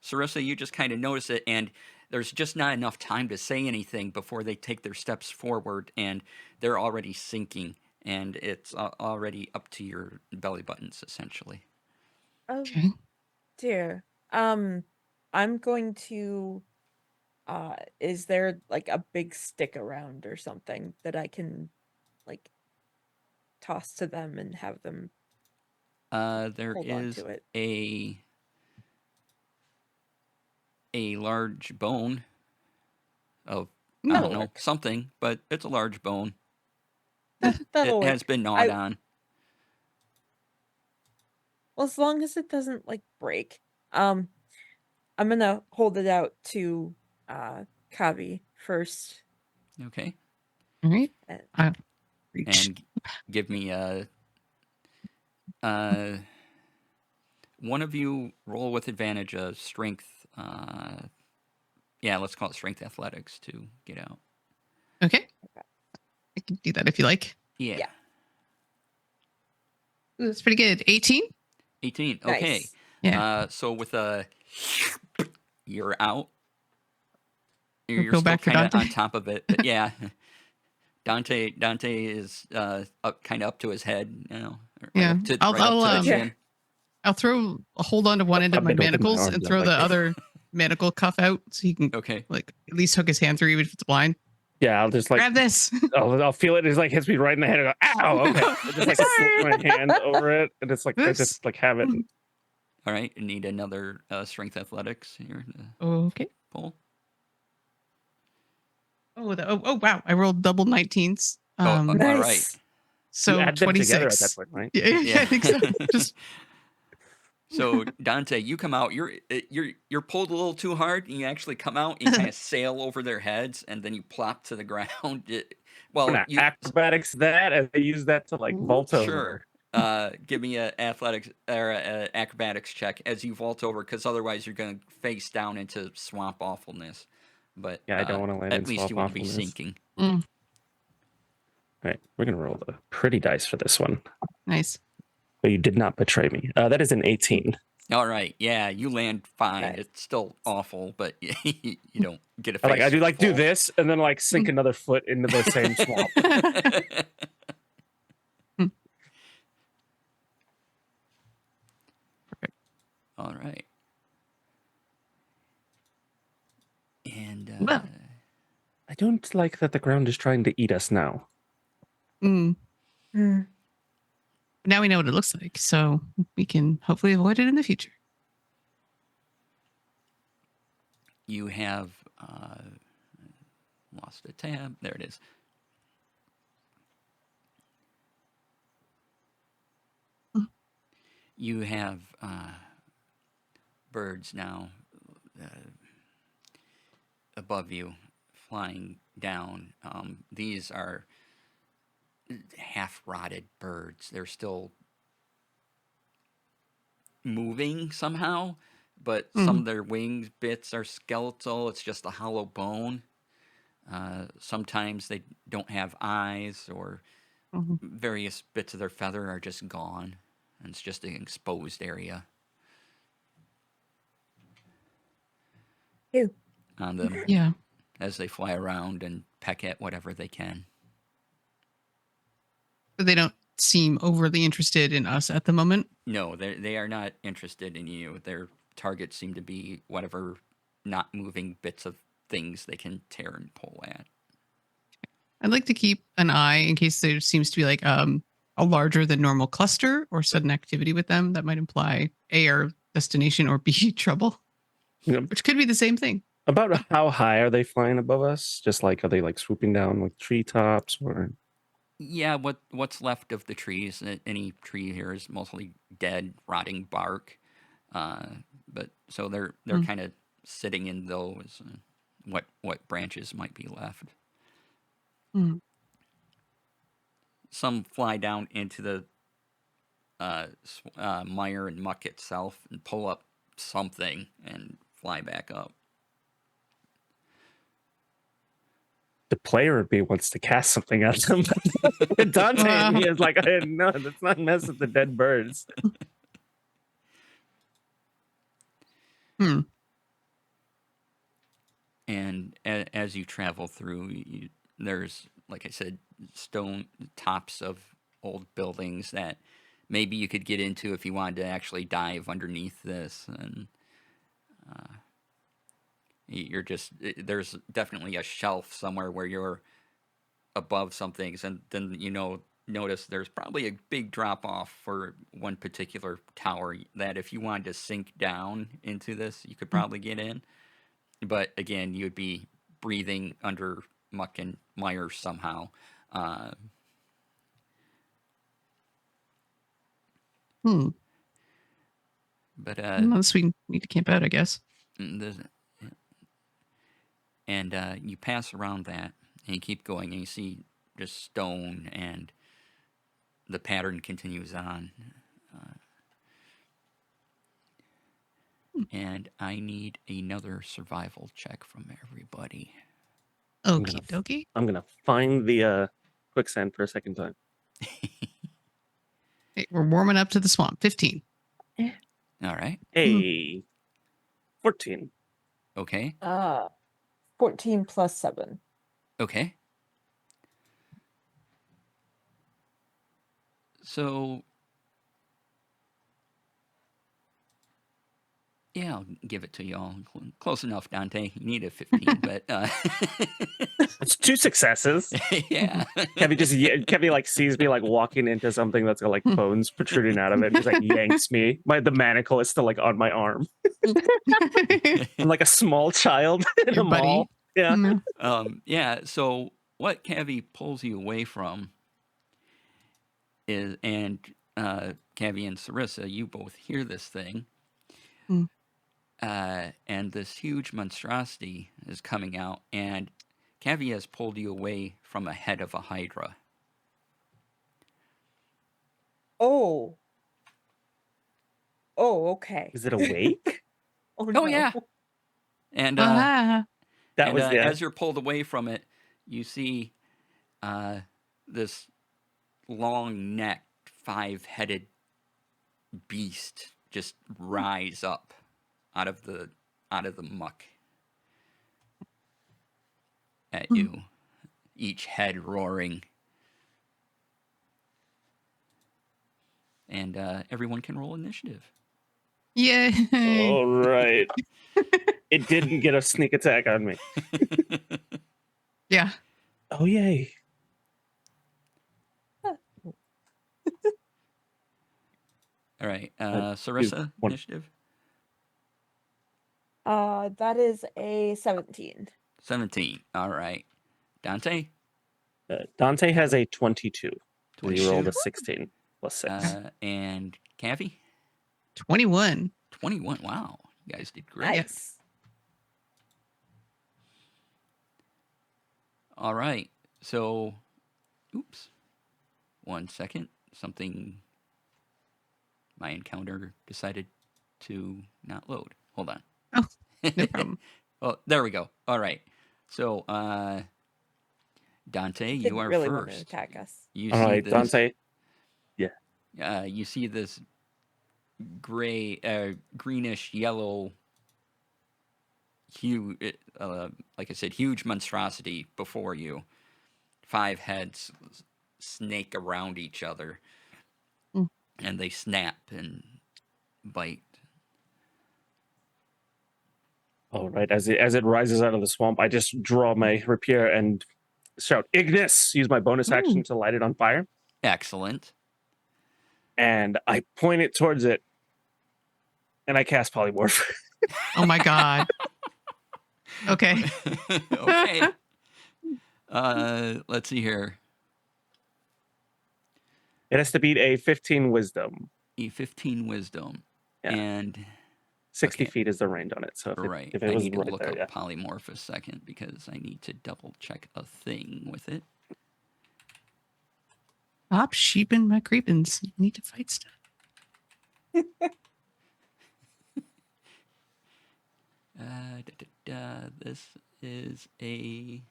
Sarissa, you just kind of notice it, and there's just not enough time to say anything before they take their steps forward, and they're already sinking, and it's already up to your belly buttons, essentially. Okay. Dear. I'm going to, is there like a big stick around or something that I can like toss to them and have them there hold is on to it? a large bone of, I don't know, something, but it's a large bone. It has been gnawed on. Well, as long as it doesn't like break. I'm gonna hold it out to Kavi first. Okay. All right. And give me one of you roll with advantage of strength. Yeah, let's call it strength athletics to get out. Okay. I can do that if you like. Yeah. Ooh, that's pretty good. 18? 18. Okay. Nice. Yeah. So with a you're out, You're Go still back to kind of Dante. on top of it, but yeah. Dante is kind of up to his head, Yeah. up to I'll the chin. I'll hold on to one end A of my bit open my manacles arms and out throw like the this. other manacle cuff out so he can Okay. like at least hook his hand through, even if it's blind. Yeah, I'll just like Grab this. I'll feel it. It like hits me right in the head. I go, ow, okay. I just like slip my hand over it, and it's like I This. just like have it. All right. Need another strength athletics here to Okay. pull. Oh wow! I rolled double 19s. All right. Nice. You So add them together at 26. that point, right? Yeah, I think so. Just So Dante, you come out. You're pulled a little too hard, and you actually come out and kind of sail over their heads, and then you plop to the ground. You acrobatics that, and they use that to like vault sure. over. Give me an athletics or a acrobatics check as you vault over, because otherwise you're going to face down into swamp awfulness. But Yeah, I don't want to land in at least swamp you won't be awfulness. sinking. All right, we're gonna roll the pretty dice for this one. nice. But you did not betray me. That is an 18. All right, yeah, you land fine. Nice. It's still awful, but you don't get a face. I do full. this and then like sink another foot into the same swamp. Perfect. All right. And Well. I don't like that the ground is trying to eat us now. Mm. Now we know what it looks like, so we can hopefully avoid it in the future. you have lost a tab. There it is. You have birds now above you, flying down. These are half-rotted birds. They're still moving somehow, but some of their wings bits are skeletal. It's just a hollow bone. Sometimes they don't have eyes, or various bits of their feather are just gone. And it's just an exposed area. Ew. On them. Yeah. As they fly around and peck at whatever they can. But they don't seem overly interested in us at the moment. No, they are not interested in you. Their targets seem to be whatever not moving bits of things they can tear and pull at. I'd like to keep an eye in case there seems to be like a larger than normal cluster or sudden activity with them that might imply A, our destination, or B, trouble. Yep. Which could be the same thing. About how high are they flying above us? Just like, are they like swooping down like treetops or? Yeah, what's left of the trees? Any tree here is mostly dead, rotting bark. But so they're kind of sitting in those. What branches might be left? Some fly down into the mire and muck itself and pull up something and fly back up. The player B wants to cast something at them. Dante and me is like, no, let's not mess with the dead birds. And as you travel through, there's, like I said, stone tops of old buildings that maybe you could get into if you wanted to actually dive underneath this. And there's definitely a shelf somewhere where you're above some things, and then notice there's probably a big drop off for one particular tower that if you wanted to sink down into this, you could probably get in. But again, you would be breathing under muck and mire somehow. But unless we need to camp out, I guess. And you pass around that, and you keep going, and you see just stone, and the pattern continues on. And I need another survival check from everybody. Okie dokie. I'm gonna find the quicksand for a second time. Hey, we're warming up to the swamp. 15. All right. Hey, 14. Okay. 14 plus 7. Okay. So, yeah, I'll give it to y'all. Close enough, Dante. You need a 15, but It's 2 successes. yeah. Kevin like sees me like walking into something that's got like bones protruding out of it, and just like yanks me. The manacle is still like on my arm. I'm like a small child in Your a buddy. mall. Yeah. No. Yeah. So what Cavi pulls you away from is, and Cavi and Sarissa, you both hear this thing. Mm. And this huge monstrosity is coming out, and Cavi has pulled you away from a head of a Hydra. Oh. Oh, okay. Is it awake? Oh, Oh, no. yeah. And Ah. That was as you're pulled away from it, you see this long-necked, 5-headed beast just rise up out of the muck at you, each head roaring. And everyone can roll initiative. Yay. All right. It didn't get a sneak attack on me. Yeah. Oh, yay. All right, Sarissa, initiative. That is a 17. 17. All right, Dante. Dante has a 22. 22. He rolled a 16 plus 6. And Cavi. 21. 21. Wow, you guys did great. Nice. All right, so, oops, 1 second. Something. My encounter decided to not load. Hold on. Oh, no problem. Well, there we go. All right. So, Dante, you Didn't are really want to first. attack us. You All see right, this, Dante. you see this gray, greenish yellow hue, like I said, huge monstrosity before you. 5 heads snake around each other, and they snap and bite. All right, as it rises out of the swamp, I just draw my rapier and shout, Ignis! Use my bonus action to light it on fire. Excellent. And I point it towards it, and I cast polymorph. Oh my god. Okay. Okay. Let's see here. It has to beat a 15 wisdom. A 15 wisdom. Yeah. And 60 okay. feet is the range on it. So if right. it I was need to right look there, up yeah. polymorph a second because I need to double check a thing with it. Stop sheeping my creepins. I need to fight stuff. This is a...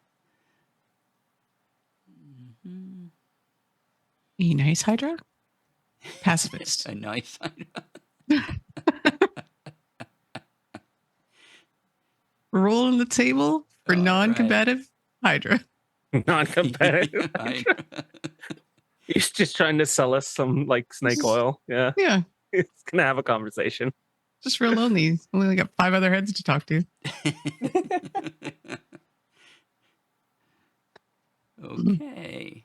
A nice Hydra? Pacifist. a nice... Rolling the table for non-combative Hydra. Non-competitive. He's just trying to sell us some like snake oil. Yeah. Yeah. It's gonna have a conversation. Just real lonely. Only got 5 other heads to talk to. Okay.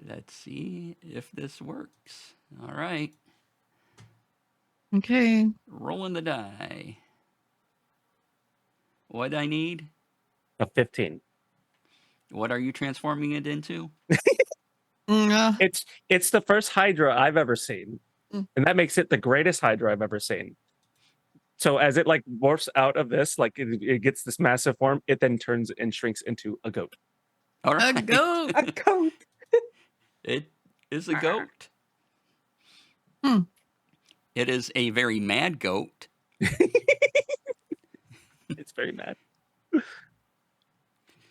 Let's see if this works. All right. Okay. Rolling the die. What I need? A 15. What are you transforming it into? It's the first Hydra I've ever seen. And that makes it the greatest Hydra I've ever seen. So as it like morphs out of this, like it gets this massive form, it then turns and shrinks into a goat. All right. A goat. A goat. It is a goat. Hmm. It is a very mad goat. It's very mad.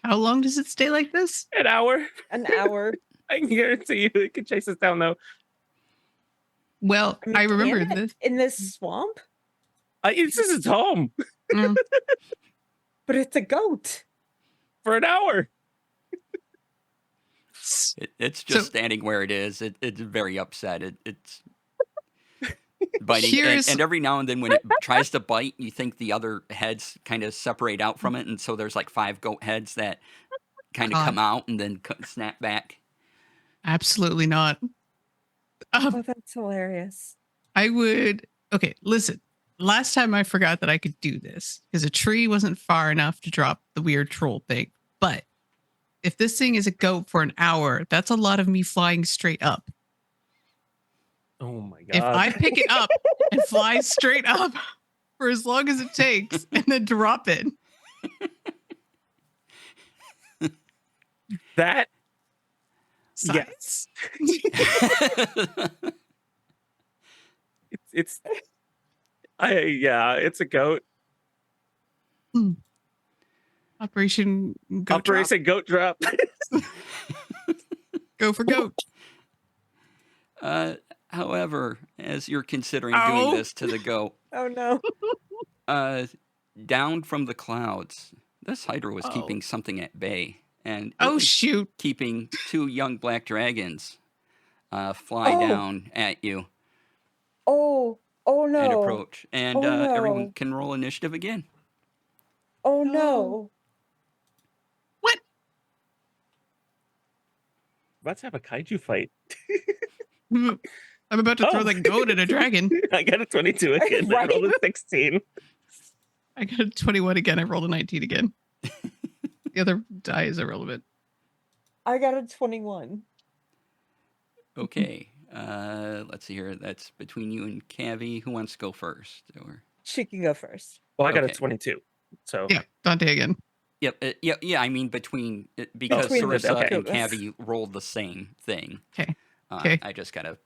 How long does it stay like this? An hour. An hour. I can guarantee you it can chase us down though. Well, I mean, I remember can it this. in this swamp. This is its home. But it's a goat. For an hour. It's just standing where it is. It's very upset. It's biting. And every now and then when it tries to bite, you think the other heads kind of separate out from it. And so there's like 5 goat heads that kind of come out and then snap back. Absolutely not. Oh, that's hilarious. Okay, listen. Last time I forgot that I could do this because a tree wasn't far enough to drop the weird troll thing. But if this thing is a goat for an hour, that's a lot of me flying straight up. Oh my god. If I pick it up and fly straight up for as long as it takes and then drop it. That science. It's a goat. Operation Goat Goat Drop. Go for goat. However, as you're considering doing this to the goat, oh no, down from the clouds, this Hydra was keeping something at bay, and shoot, keeping 2 young black dragons fly down at you. Oh no! And approach, and everyone can roll initiative again. Oh no! What? Let's have a kaiju fight. I'm about to throw the goat at a dragon. I got a 22 again. I rolled a 16. I got a 21 again. I rolled a 19 again. The other die is irrelevant. I got a 21. Okay. Let's see here. That's between you and Cavi. Who wants to go first? Or she can go first. Well, I got a 22. So yeah, Dante again. Yep. Yeah. I mean because Sarissa and Cavi rolled the same thing. Okay. I just gotta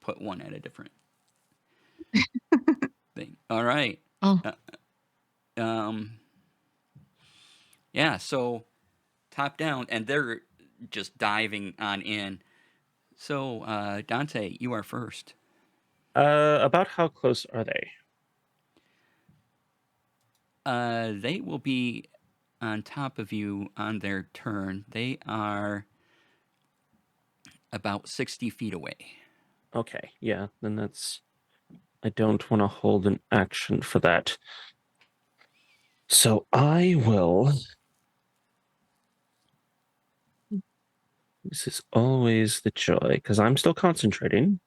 put one at a different thing. All right. Oh. Yeah. So top down, and they're just diving on in. So Dante, you are first. About how close are they? They will be on top of you on their turn. They are about 60 feet away. Okay, yeah, then that's... I don't want to hold an action for that. So I will... This is always the joy, because I'm still concentrating.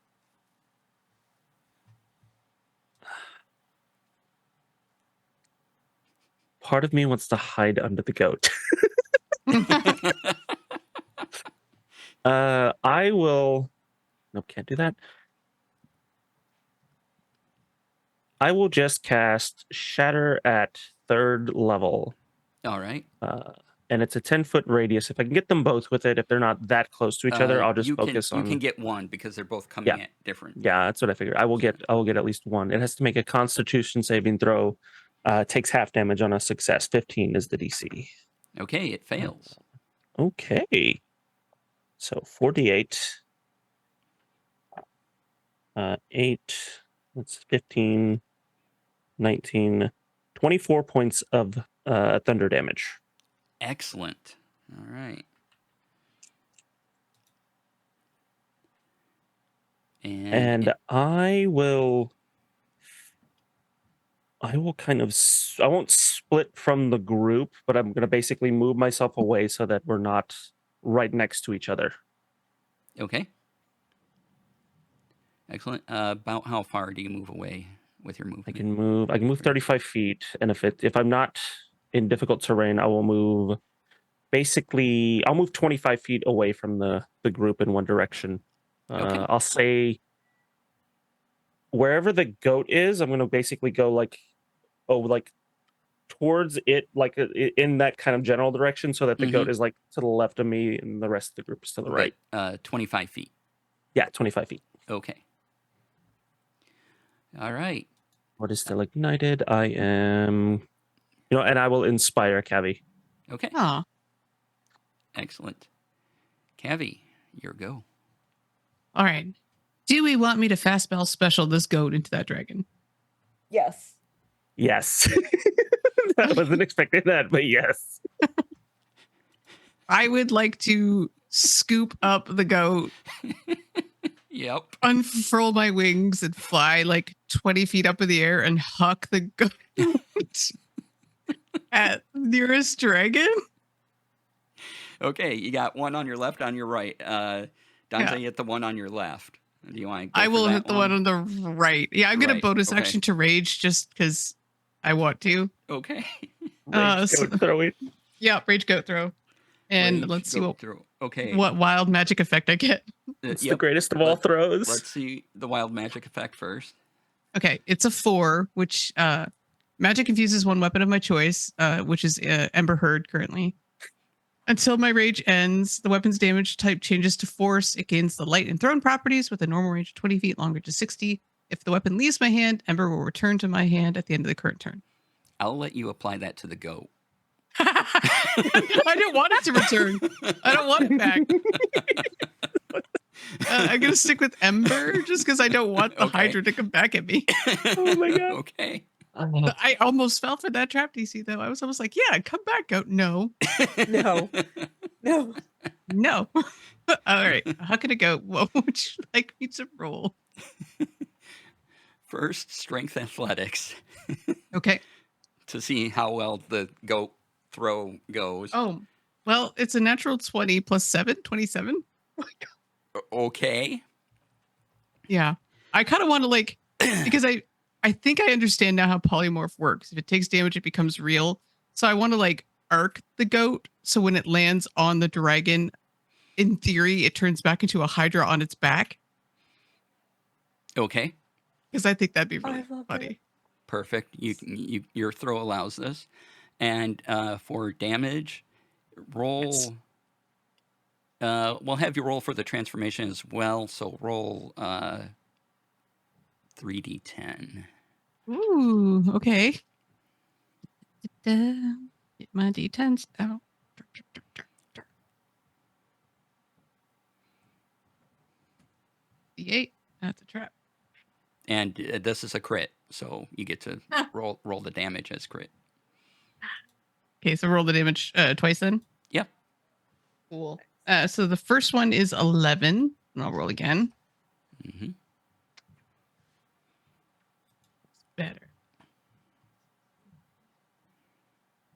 Part of me wants to hide under the goat. I will... Nope, can't do that. I will just cast Shatter at 3rd level. All right. And it's a 10-foot radius. If I can get them both with it, if they're not that close to each other, I'll just focus on... You can get one because they're both coming at different... Yeah, that's what I figured. I will get at least one. It has to make a Constitution saving throw. Takes half damage on a success. 15 is the DC. Okay, it fails. Okay. So 48. 8. That's 15. 19. 24 points of thunder damage. Excellent. All right. And I will kind of... I won't split from the group, but I'm going to basically move myself away so that we're not right next to each other. Okay. Excellent. About how far do you move away with your movement? I can move 35 feet, and if I'm not in difficult terrain, I will move... Basically, I'll move 25 feet away from the group in one direction. Okay. I'll say wherever the goat is, I'm going to basically go like towards it, like in that kind of general direction, so that the goat is like to the left of me and the rest of the group is to the right. 25 feet. Yeah, 25 feet. Okay. All right. What is still ignited? I am, and I will inspire Cavi. Okay. Aw. Excellent. Cavi, your go. All right. Do we want me to fast spell special this goat into that dragon? Yes. Yes. I wasn't expecting that, but yes. I would like to scoop up the goat, Yep. unfurl my wings, and fly like 20 feet up in the air and huck the goat at nearest dragon. Okay, you got one on your left, on your right. Dante, Yeah. hit the one on your left. Do you want to go I for will that hit the one on the right. Yeah, I'm gonna Right, bonus okay. action to rage just because I want to. Okay. Rage So- goat throwing. Yeah, rage goat throw, and Rage, let's see go through. Okay. what wild magic effect I get. It's the greatest of all throws. Let's see the wild magic effect first. Okay, it's a 4, which magic infuses one weapon of my choice, which is Ember Herd currently. Until my rage ends, the weapon's damage type changes to force. It gains the light and thrown properties with a normal range of 20 feet, longer to 60. If the weapon leaves my hand, Ember will return to my hand at the end of the current turn. I'll let you apply that to the goat. I didn't want it to return. I don't want it back. I'm going to stick with Ember just because I don't want the Okay. Hydra to come back at me. Oh my god. Okay. I almost fell for that trap DC, though. I was almost like, yeah, come back, goat. No. No. No. No. All right. How can I go? What would you like me to roll? First, strength athletics Okay. to see how well the goat throw goes. Oh, well, it's a natural 20 plus 7, 27. Okay. Yeah. I kind of want to because I think I understand now how polymorph works. If it takes damage, it becomes real. So I want to arc the goat. So when it lands on the dragon, in theory, it turns back into a Hydra on its back. Okay. Because I think that'd be really love funny. it. Perfect. Your throw allows this. And for damage, roll. Yes. We'll have you roll for the transformation as well. So roll 3d10. Ooh, okay. Get my D10s out. D8. That's a trap. And this is a crit, so you get to roll the damage as crit. Okay, so roll the damage twice then. Yep. Cool. So the first one is 11, and I'll roll again. Mm-hmm. Better.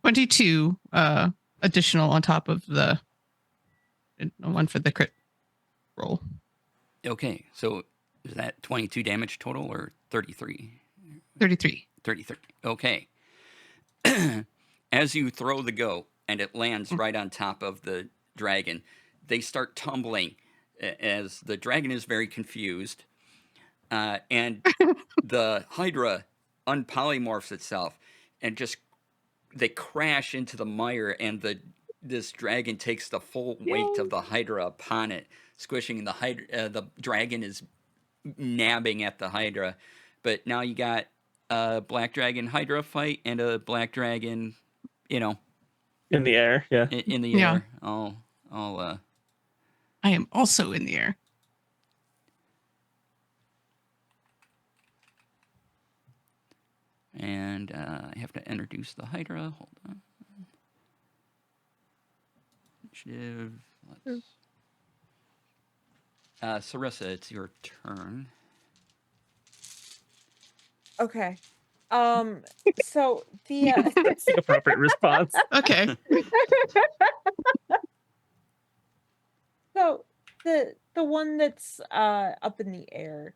22 additional on top of the one for the crit roll. Okay, so is that 22 damage total or 33? 33. 33. Okay. As you throw the goat and it lands right on top of the dragon, they start tumbling as the dragon is very confused. And the Hydra unpolymorphs itself and just they crash into the mire, and this dragon takes the full weight of the Hydra upon it, squishing the Hydra. The dragon is nabbing at the Hydra, but now you got a black dragon Hydra fight and a black dragon, in the air. Yeah. in the Yeah. air. All I am also in the air. and I have to introduce the Hydra. Hold on. Initiative. Sarissa, it's your turn. Okay. So the The appropriate response. Okay. so the one that's up in the air,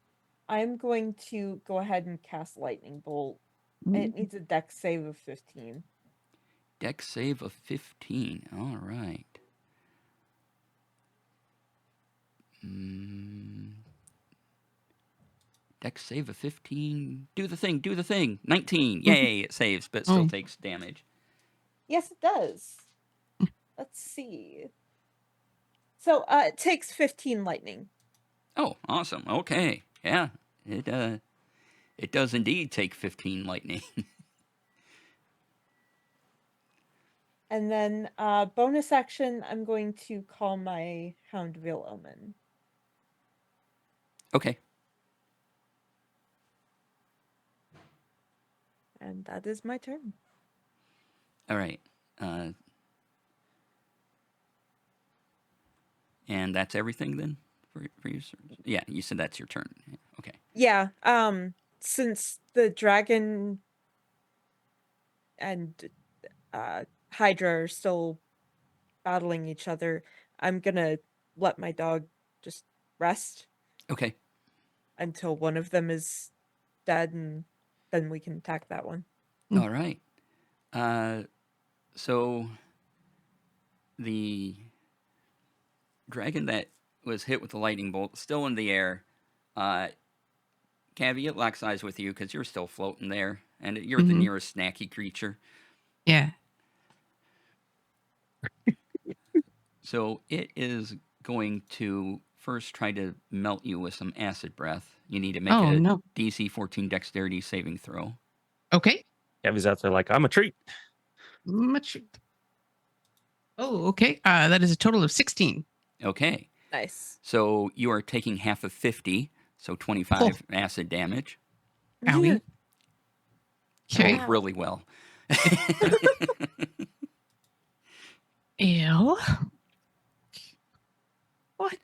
I'm going to go ahead and cast lightning bolt. It needs a dex save of 15. Dex save of 15. All right. Dex save of 15. Do the thing. 19. Yay, it saves, but still takes damage. Yes, it does. Let's see. So it takes 15 lightning. Oh, awesome. Okay. Yeah. It does indeed take 15 lightning. And then bonus action, I'm going to call my Houndville Omen. Okay. And that is my turn. All right. And that's everything then for your search? Yeah, you said that's your turn. Okay. Yeah. Since the dragon and Hydra are still battling each other, I'm gonna let my dog just rest Okay. until one of them is dead, and then we can attack that one. All right. So the dragon that was hit with the lightning bolt still in the air. Cavi, it locks eyes with you because you're still floating there, and you're the nearest snacky creature. Yeah. So it is going to first try to melt you with some acid breath. You need to make a no. DC 14 dexterity saving throw. Okay. Kevy's out there like, I'm a treat. Much. Oh, okay. That is a total of 16. Okay. Nice. So you are taking half of 50, so 25 acid damage. Owie. Okay. Rolled really well. Ew. What?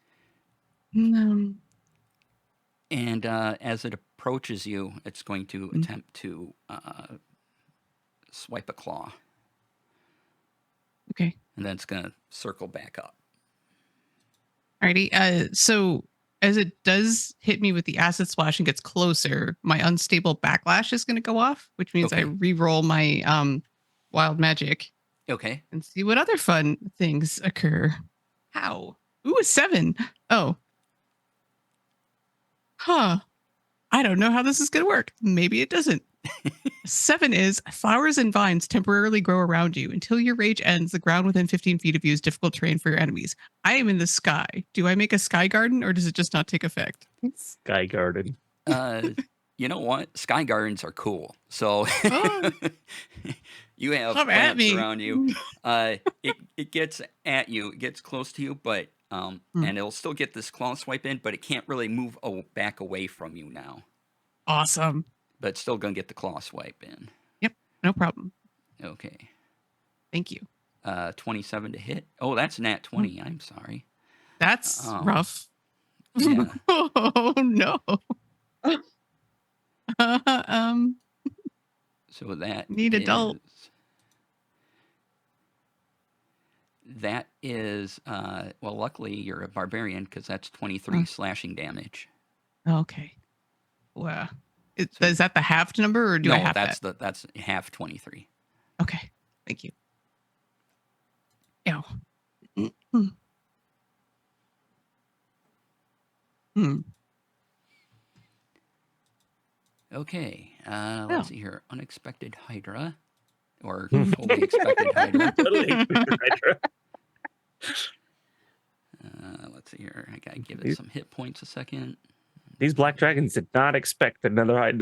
And as it approaches you, it's going to attempt to swipe a claw. Okay. And then it's going to circle back up. Alrighty. So as it does hit me with the acid splash and gets closer, my unstable backlash is going to go off, which means I re-roll my wild magic. Okay. And see what other fun things occur. How? Ooh, a 7. Oh. Huh. I don't know how this is going to work. Maybe it doesn't. 7 is flowers and vines temporarily grow around you. Until your rage ends, the ground within 15 feet of you is difficult terrain for your enemies. I am in the sky. Do I make a sky garden or does it just not take effect? Sky garden. You know what? Sky gardens are cool. So you have Come at plants me. around you. It gets at you. It gets close to you, but and it'll still get this claw swipe in, but it can't really move back away from you now. Awesome. But it's still going to get the claw swipe in. Yep. No problem. Okay. Thank you. 27 to hit. Oh, that's nat 20. I'm sorry. That's rough. Yeah. Oh, no. So that need adult. That is, well, luckily you're a barbarian because that's 23 slashing damage. Okay. Wow. Is that the halved number or do I have that's half 23. Okay. Thank you. Ew. Okay. Let's see here. Unexpected Hydra. Or totally expected Hydra. Totally expected Hydra. Let's see here. I gotta give it some hit points a second. These black dragons did not expect the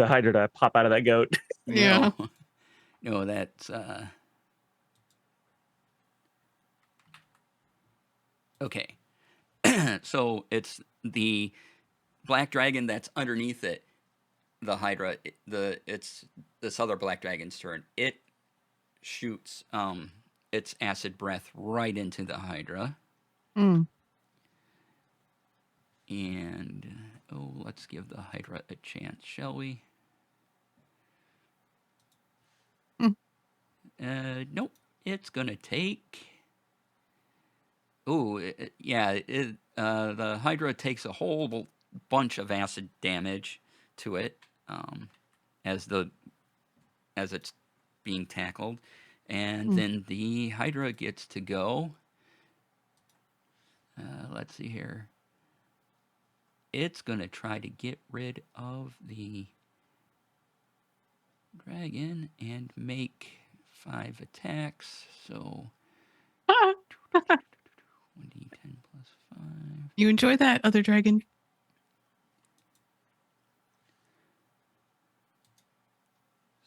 Hydra to pop out of that goat. Yeah. No, that's okay. So it's the black dragon that's underneath it, the Hydra. It's this other black dragon's turn. It shoots its acid breath right into the Hydra. And let's give the Hydra a chance, shall we? Nope. It's gonna take. The Hydra takes a whole bunch of acid damage to it as it's being tackled, and then the Hydra gets to go. Let's see here. It's gonna try to get rid of the dragon and make 5 attacks. So 1d10 plus 5. You enjoy that, other dragon?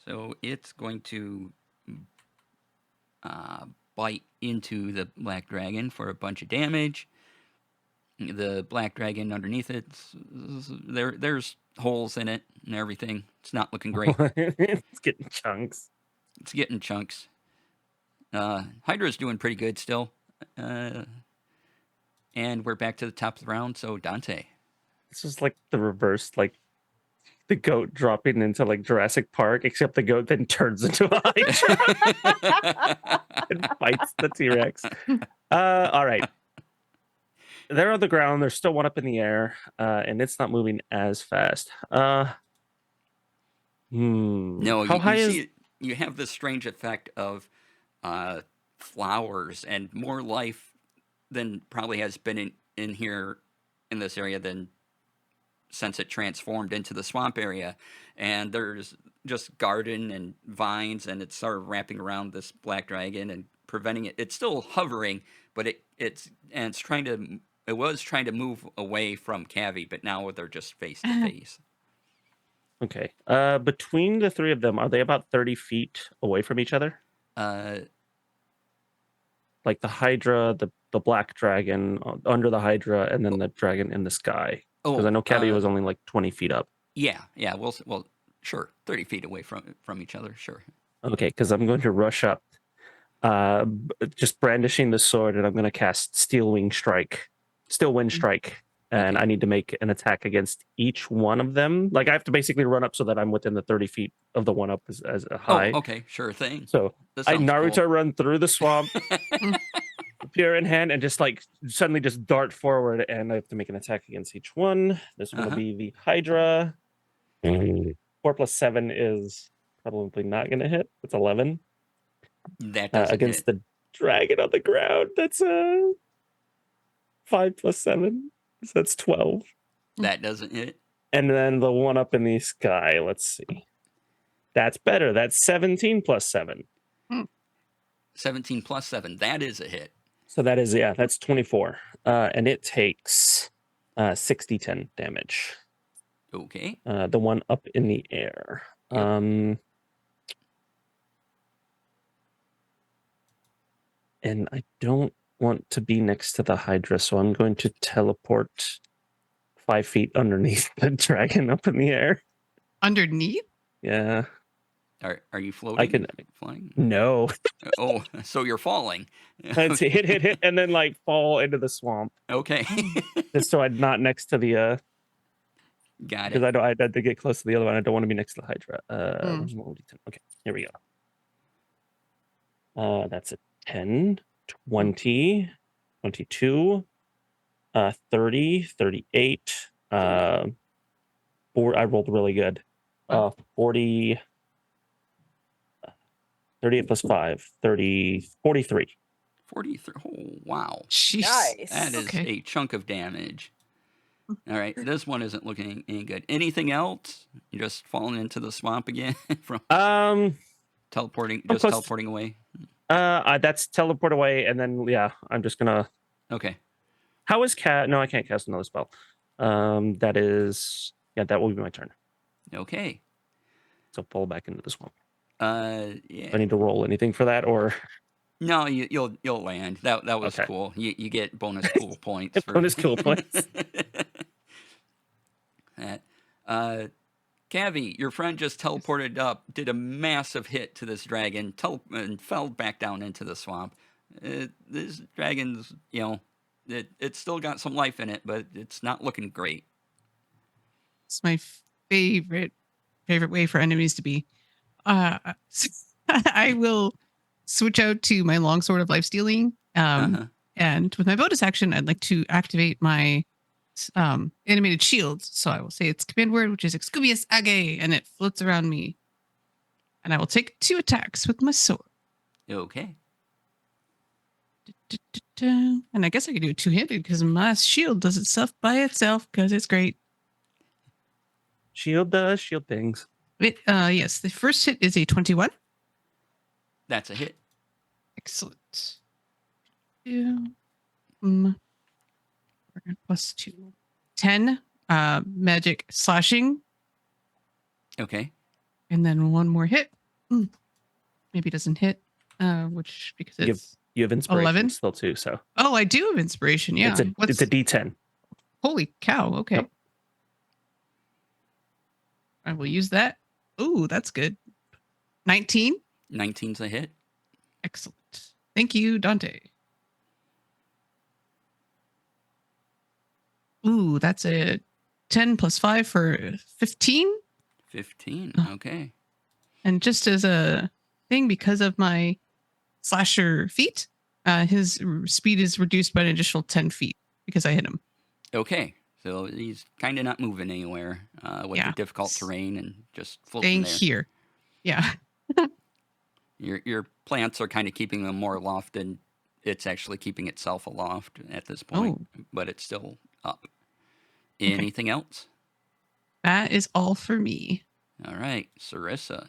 So it's going to bite into the black dragon for a bunch of damage. The black dragon underneath it, there's holes in it and everything. It's not looking great. It's getting chunks. It's getting chunks. Hydra's doing pretty good still. And we're back to the top of the round, so Dante. This is like the reverse, like the goat dropping into like Jurassic Park, except the goat then turns into a Hydra and fights the T-Rex. All right. They're on the ground. There's still one up in the air, and it's not moving as fast. No, How high you is... see, you have this strange effect of flowers and more life than probably has been in here in this area than since it transformed into the swamp area. And there's just garden and vines, and it's sort of wrapping around this black dragon and preventing it. It's still hovering, but it was trying to move away from Cavi, but now they're just face to face. Okay. Between the three of them, are they about 30 feet away from each other? Like the Hydra, the black dragon under the Hydra, and then the dragon in the sky. Because I know Cavi was only like 20 feet up. Yeah. Well, sure, 30 feet away from each other, sure. Okay, because I'm going to rush up, just brandishing the sword, and I'm going to cast Steel Wind Strike, and I need to make an attack against each one of them. Like I have to basically run up so that I'm within the 30 feet of the one up as a high. Oh, okay, sure thing. So I Naruto cool. run through the swamp, spear in hand, and just like suddenly just dart forward, and I have to make an attack against each one. This one will be the Hydra. 4 + 7 is probably not going to hit. It's 11. That doesn't against hit. the dragon on the ground. That's 5 + 7. So that's 12. That doesn't hit. And then the one up in the sky. Let's see. That's better. That's 17 + 7. 17 + 7. That is a hit. So that is, that's 24. And it takes 60-10 damage. Okay. The one up in the air. Yep. And I don't want to be next to the Hydra, so I'm going to teleport 5 feet underneath the dragon up in the air. Underneath? Yeah. Are you floating? I can flying. No. Oh, so you're falling. I'd say hit, and then like fall into the swamp. Okay. Just so I'm not next to the. Got it. Because I had to get close to the other one. I don't want to be next to the Hydra. Okay, here we go. That's a 10, 20, 22, 30, 38. I rolled really good. 40. 38 + 5, 30, 43. 43. Oh, wow. Jeez. Nice. That is a chunk of damage. All right, this one isn't looking any good. Anything else? You just falling into the swamp again from teleporting away? That's teleport away, and then I'm just gonna. Okay. How is cat? No, I can't cast another spell. That is that will be my turn. Okay. So fall back into the swamp. Yeah. Do I need to roll anything for that, or no? You'll land. That was okay. cool. You get bonus cool points. Bonus cool points. Cavi, your friend just teleported up, did a massive hit to this dragon, and fell back down into the swamp. This dragon's, it's still got some life in it, but it's not looking great. It's my favorite way for enemies to be. I will switch out to my longsword of life stealing. And with my bonus action, I'd like to activate my animated shield. So I will say its command word, which is Excubious Age, and it floats around me. And I will take 2 attacks with my sword. Okay. And I guess I could do it two-handed because my shield does itself by itself because it's great. Shield does shield things. Yes, the first hit is a 21. That's a hit. Excellent. +2. 10 magic slashing. Okay. And then one more hit. Maybe it doesn't hit, which because it's you have inspiration 11 still too. So I do have inspiration. Yeah, it's a D10. Holy cow! Okay, yep. I will use that. Ooh, that's good. 19. 19's a hit. Excellent. Thank you, Dante. Ooh, that's a 10 plus 5 for 15. 15. Okay. And just as a thing, because of my slasher feat, his speed is reduced by an additional 10 feet because I hit him. Okay. So he's kind of not moving anywhere with the difficult terrain and just floating there. Here. Yeah. Your plants are kind of keeping them more aloft than it's actually keeping itself aloft at this point, but it's still up. Anything else? That is all for me. All right, Sarissa.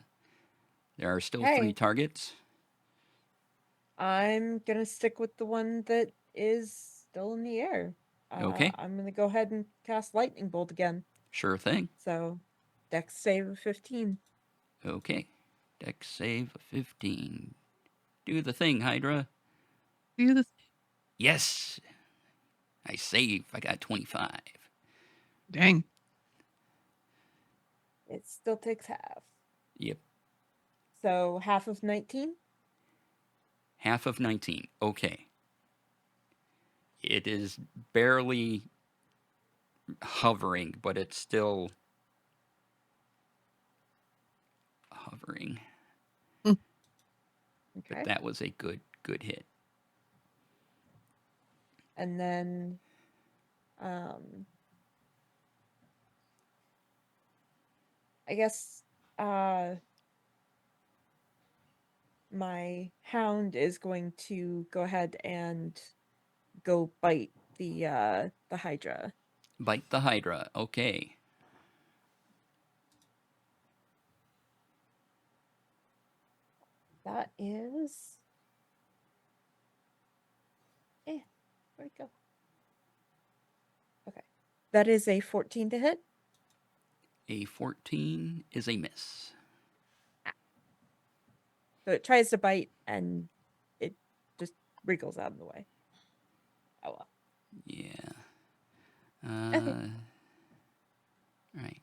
There are still Hey. 3 targets. I'm gonna stick with the one that is still in the air. Okay. I'm gonna go ahead and cast Lightning Bolt again. Sure thing. So, Dex save of 15. Okay. Dex save of 15. Do the thing, Hydra. Do the Yes. I save. I got 25. Dang. It still takes half. Yep. So, half of 19? Half of 19. Okay. It is barely hovering, but it's still hovering. Okay. But that was a good hit. And then, I guess, my hound is going to go ahead and go bite the Hydra. Bite the Hydra. Okay. That is... where'd it go? Okay. That is a 14 to hit. A 14 is a miss. So it tries to bite and it just wriggles out of the way. Oh well. Yeah. Okay. Right.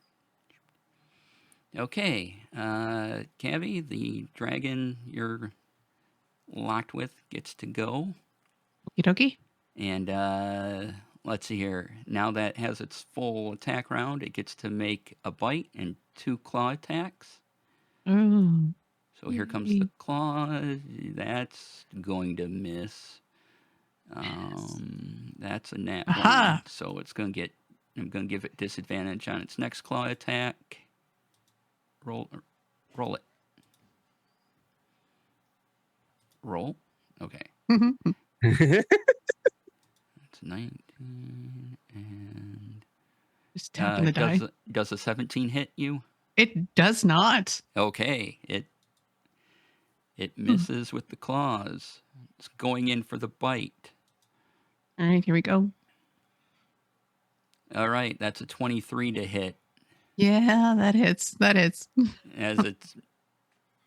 Okay. Cavi, the dragon you're locked with gets to go. Okie dokie. And let's see here. Now that has its full attack round, it gets to make a bite and 2 claw attacks. Oh. So here comes the claw. That's going to miss. That's a nat 1. So it's going to get... I'm going to give it disadvantage on its next claw attack. Roll it. Roll? Okay. It's 19 and... Just tapping the die. Does a 17 hit you? It does not. Okay. It misses with the claws. It's going in for the bite. All right, here we go. All right, that's a 23 to hit. Yeah, that hits. As its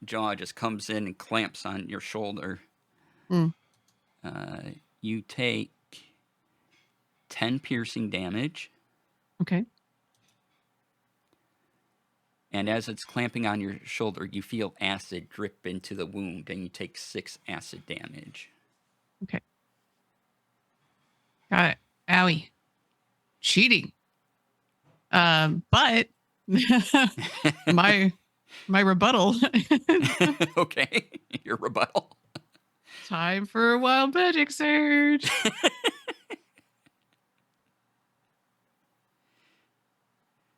jaw just comes in and clamps on your shoulder. You take 10 piercing damage. Okay. And as it's clamping on your shoulder, you feel acid drip into the wound, and you take 6 acid damage. Okay. Got it. Owie. Cheating. But my rebuttal. Okay, your rebuttal. Time for a wild magic surge.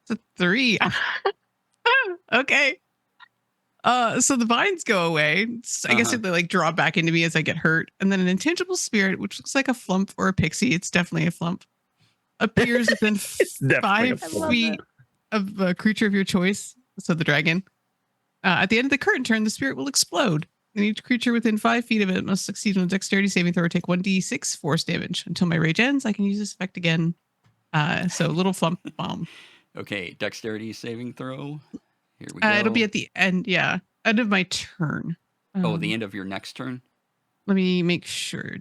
It's a 3. Okay. So the vines go away. I guess they like draw back into me as I get hurt. And then an intangible spirit, which looks like a flump or a pixie, it's definitely a flump, appears within 5 feet of a creature of your choice. So the dragon. At the end of the current turn, the spirit will explode. And each creature within 5 feet of it must succeed on a dexterity saving throw or take 1d6 force damage. Until my rage ends, I can use this effect again. So little flump bomb. Okay, dexterity saving throw. Here we go. It'll be at the end, end of my turn. The end of your next turn? Let me make sure.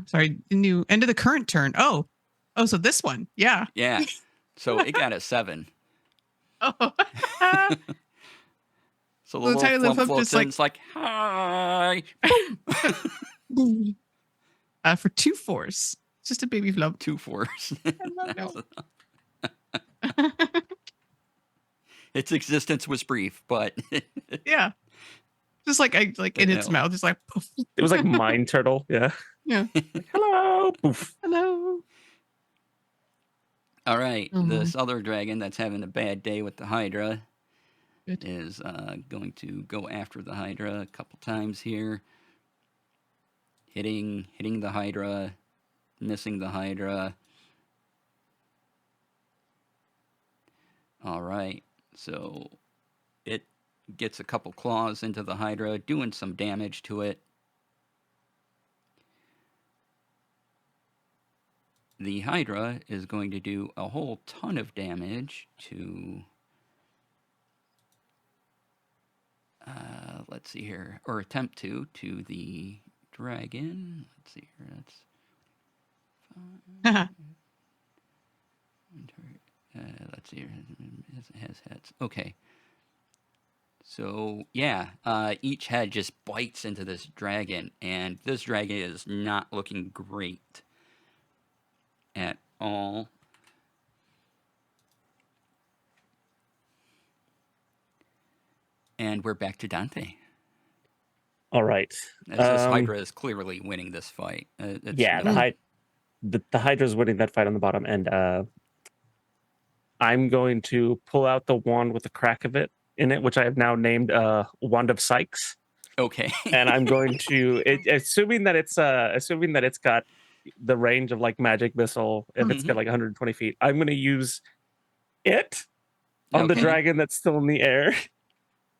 Sorry, the new end of the current turn. Oh, so this one, yeah. Yeah, so it got a 7. Oh. So the little flump floats just in, it's like, hi. For 2 force. Just a baby flump. 2 force. love Its existence was brief, but Yeah. Just like in its no. mouth, just like poof. It was like Mine Turtle. Yeah. Yeah. Like, hello. Poof. Hello. All right, Oh, this other dragon that's having a bad day with the Hydra Good. is going to go after the Hydra a couple times here, hitting the Hydra, missing the Hydra. All right, so it gets a couple claws into the Hydra, doing some damage to it. The Hydra is going to do a whole ton of damage to, let's see here, or attempt to the dragon. Let's see here, that's let's see here, it has heads. Okay. So, yeah, each head just bites into this dragon, and this dragon is not looking great at all. And we're back to Dante. All right. As this Hydra is clearly winning this fight. Yeah, the Hydra's winning that fight on the bottom, and I'm going to pull out the wand with the crack of it in it, which I have now named Wand of Sykes. Okay. And I'm going to, assuming that it's got the range of like magic missile, if it's got like 120 feet, I'm going to use it on the dragon that's still in the air.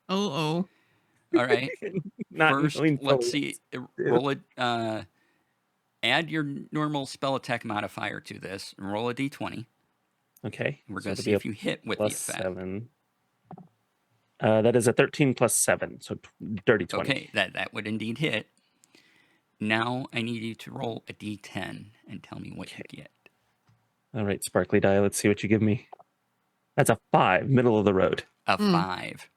All right. First, let's see. Roll it. Add your normal spell attack modifier to this and roll a d20. Okay. We're going to see if you hit with the effect. 7. That is a 13 plus 7, so dirty 20. Okay, that would indeed hit. Now I need you to roll a d10 and tell me what you get. All right, sparkly die. Let's see what you give me. That's a 5, middle of the road. A 5.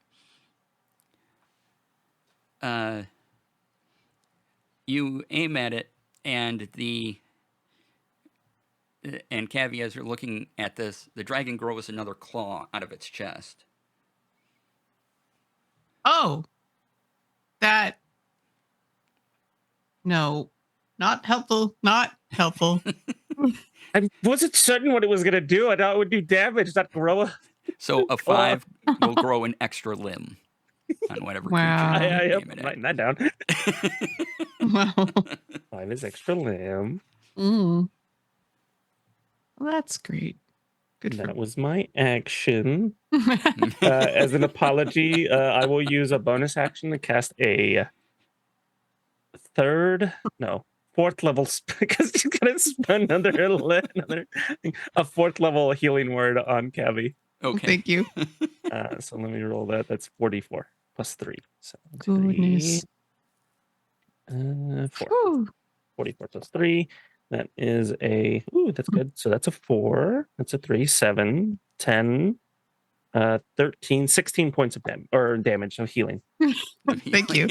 You aim at it, and Cavi, as you're looking at this, the dragon grows another claw out of its chest. Oh, that. No, not helpful. Not helpful. I wasn't certain what it was going to do. I thought it would do damage, not grow. So a 5 will grow an extra limb on whatever creature you aim it at. Writing that down. Wow. 5 is extra limb. Well, that's great. Good. That was my action. As an apology, I will use a bonus action to cast a fourth level, because she's going to spend another a 4th level healing word on Cavi. Okay. Thank you. So let me roll that. That's 44 plus 3. So Goodness. 4. Whew. 44 plus 3. That is that's good. So that's a 4. That's a 3. 7, 10, 13, 16 points of damage of healing. Thank you.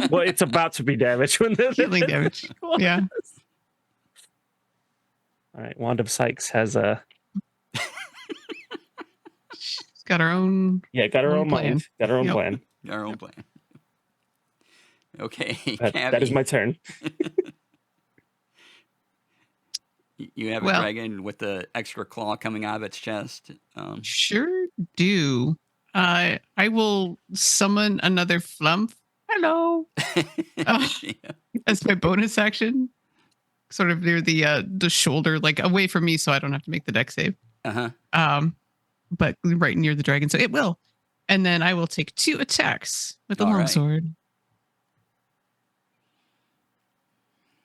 Well, it's about to be damage when the Healing damage. Yeah. All right. Wand of Sykes has a. She's got her own. Yeah, got her own plan. mind. Got her own plan. Our own plan. Okay. That is my turn. You have a dragon with the extra claw coming out of its chest. Sure do. I will summon another flump. Hello. As my bonus action, sort of near the shoulder, like away from me, so I don't have to make the deck save. But right near the dragon, so it will. And then I will take 2 attacks with the longsword.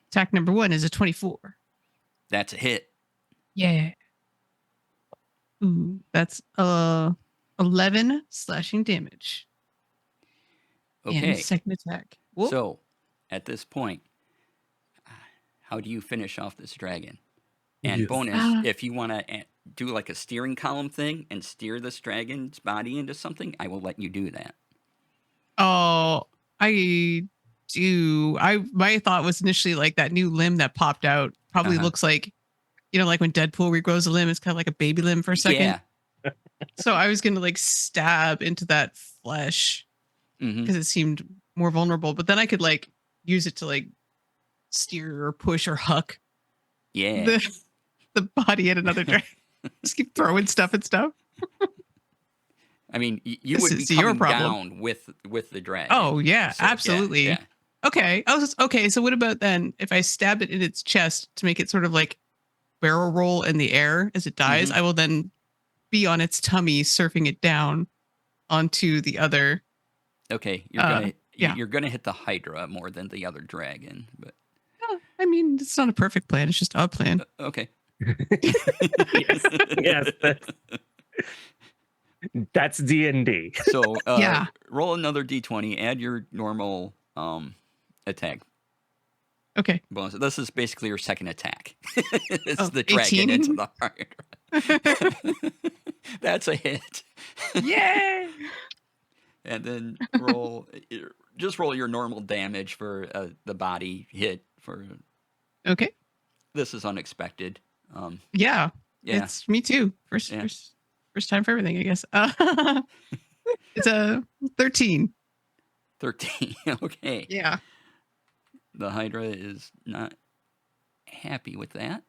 Attack number 1 is a 24. That's a hit. Yeah. Ooh, that's 11 slashing damage. Okay. And second attack. Whoop. So, at this point, how do you finish off this dragon? And bonus, if you want to do like a steering column thing and steer this dragon's body into something, I will let you do that. Oh, I do. My thought was initially like that new limb that popped out probably looks like, like when Deadpool regrows a limb, it's kind of like a baby limb for a second. Yeah. So I was gonna like stab into that flesh because it seemed more vulnerable, but then I could like use it to like steer or push or huck the body at another dragon. Just keep throwing stuff and stuff. I mean, you This would be is your coming problem. down with the dragon. Oh yeah, So, absolutely. Yeah. Okay. Okay. So what about then if I stab it in its chest to make it sort of like barrel roll in the air as it dies? I will then be on its tummy, surfing it down onto the other. Okay, you're gonna hit the Hydra more than the other dragon, but I mean, it's not a perfect plan. It's just a plan. okay. yes, that's D&D. So Yeah. roll another d20. Add your normal attack Okay. bonus. This is basically your second attack. It's the 18? dragon into the Hydra. That's a hit. Yay! And then roll your normal damage for the body hit. For Okay. this is unexpected. Yeah. Yeah. It's me too. First time for everything, I guess. It's a 13. 13. Okay. Yeah. The Hydra is not happy with that,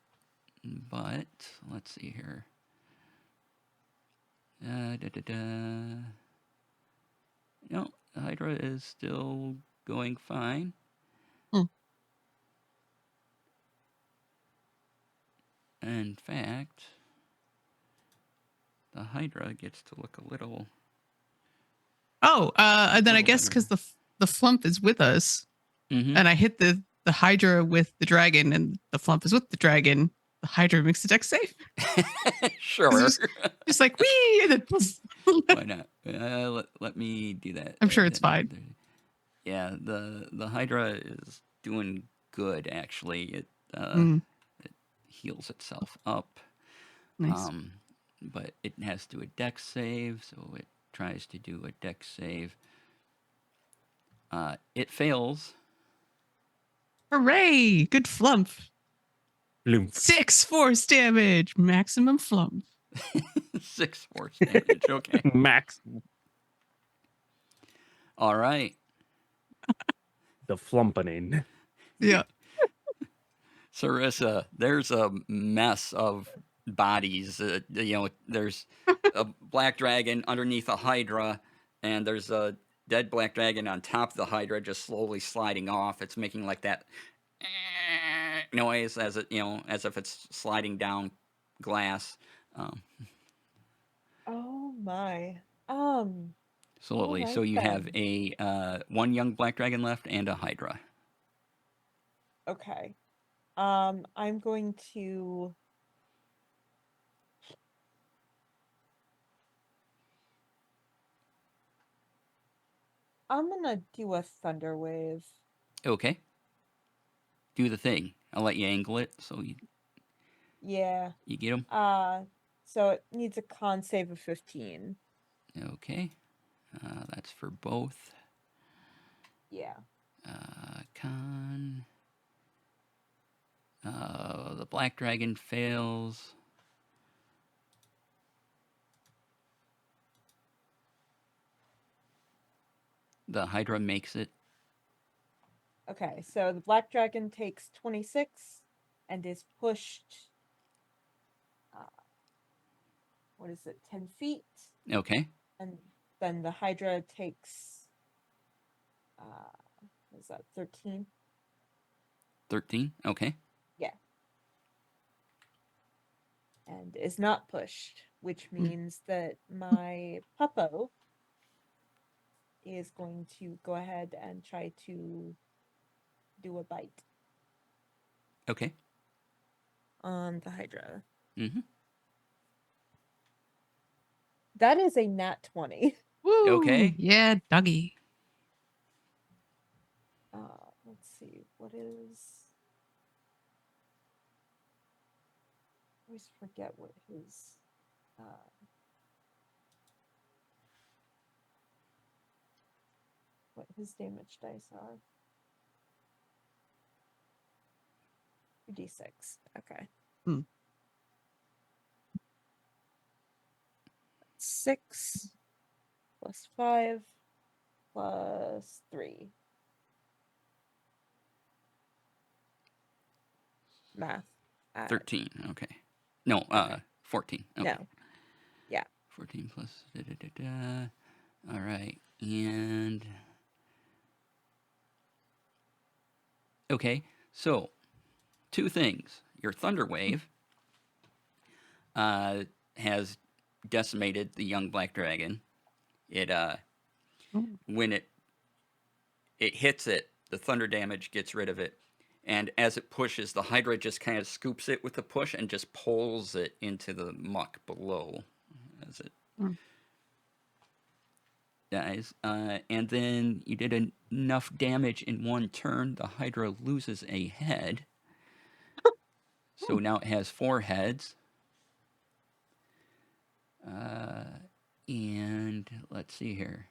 but let's see here. No, the Hydra is still going fine. In fact, the Hydra gets to look a little. Oh, and then I guess because the flump is with us, and I hit the Hydra with the dragon, and the flump is with the dragon. The Hydra makes the deck safe. Sure. Just like wee, and then why not? Let me do that. I'm sure it's fine. Yeah, the Hydra is doing good actually. It heals itself up. Nice. But it has to do a dex save, so it tries to do a dex save. It fails. Hooray! Good flump. Bloom. 6 force damage, maximum flump. 6 force damage. Okay. Max. All right. The flumpening. Yeah. Sarissa, there's a mess of bodies. There's a black dragon underneath a Hydra, and there's a dead black dragon on top of the Hydra, just slowly sliding off. It's making like that noise as if it's sliding down glass. Oh my. Absolutely. Alright So you have then. a one young black dragon left and a Hydra. Okay. I'm going to. I'm gonna do a thunder wave. Okay. Do the thing. I'll let you angle it so you get them. So it needs a con save of 15. Okay. That's for both. Yeah. Con. The black dragon fails. The Hydra makes it. Okay, so the black dragon takes 26 and is pushed. What is it? 10 feet. Okay. And then the Hydra takes. What is that? 13. 13. Okay. Yeah. And is not pushed, which means that my puppo is going to go ahead and try to do a bite. Okay. On the Hydra. Mm-hmm. That is a nat 20. Woo! Okay. Yeah, doggy. Let's see. What is... I always forget what his... what his damage dice are. 2d6. Okay. Hmm. 6 plus 5 plus 3. Math. 13. Okay. No, Okay. 14. Okay. No. Yeah. 14 plus. All right. And. Okay. So, two things. Your Thunder Wave has decimated the young black dragon. It when it hits it, the thunder damage gets rid of it, and as it pushes, the Hydra just kind of scoops it with a push and just pulls it into the muck below as it dies. And then you did enough damage in one turn, the Hydra loses a head. So now it has 4 heads. And let's see here.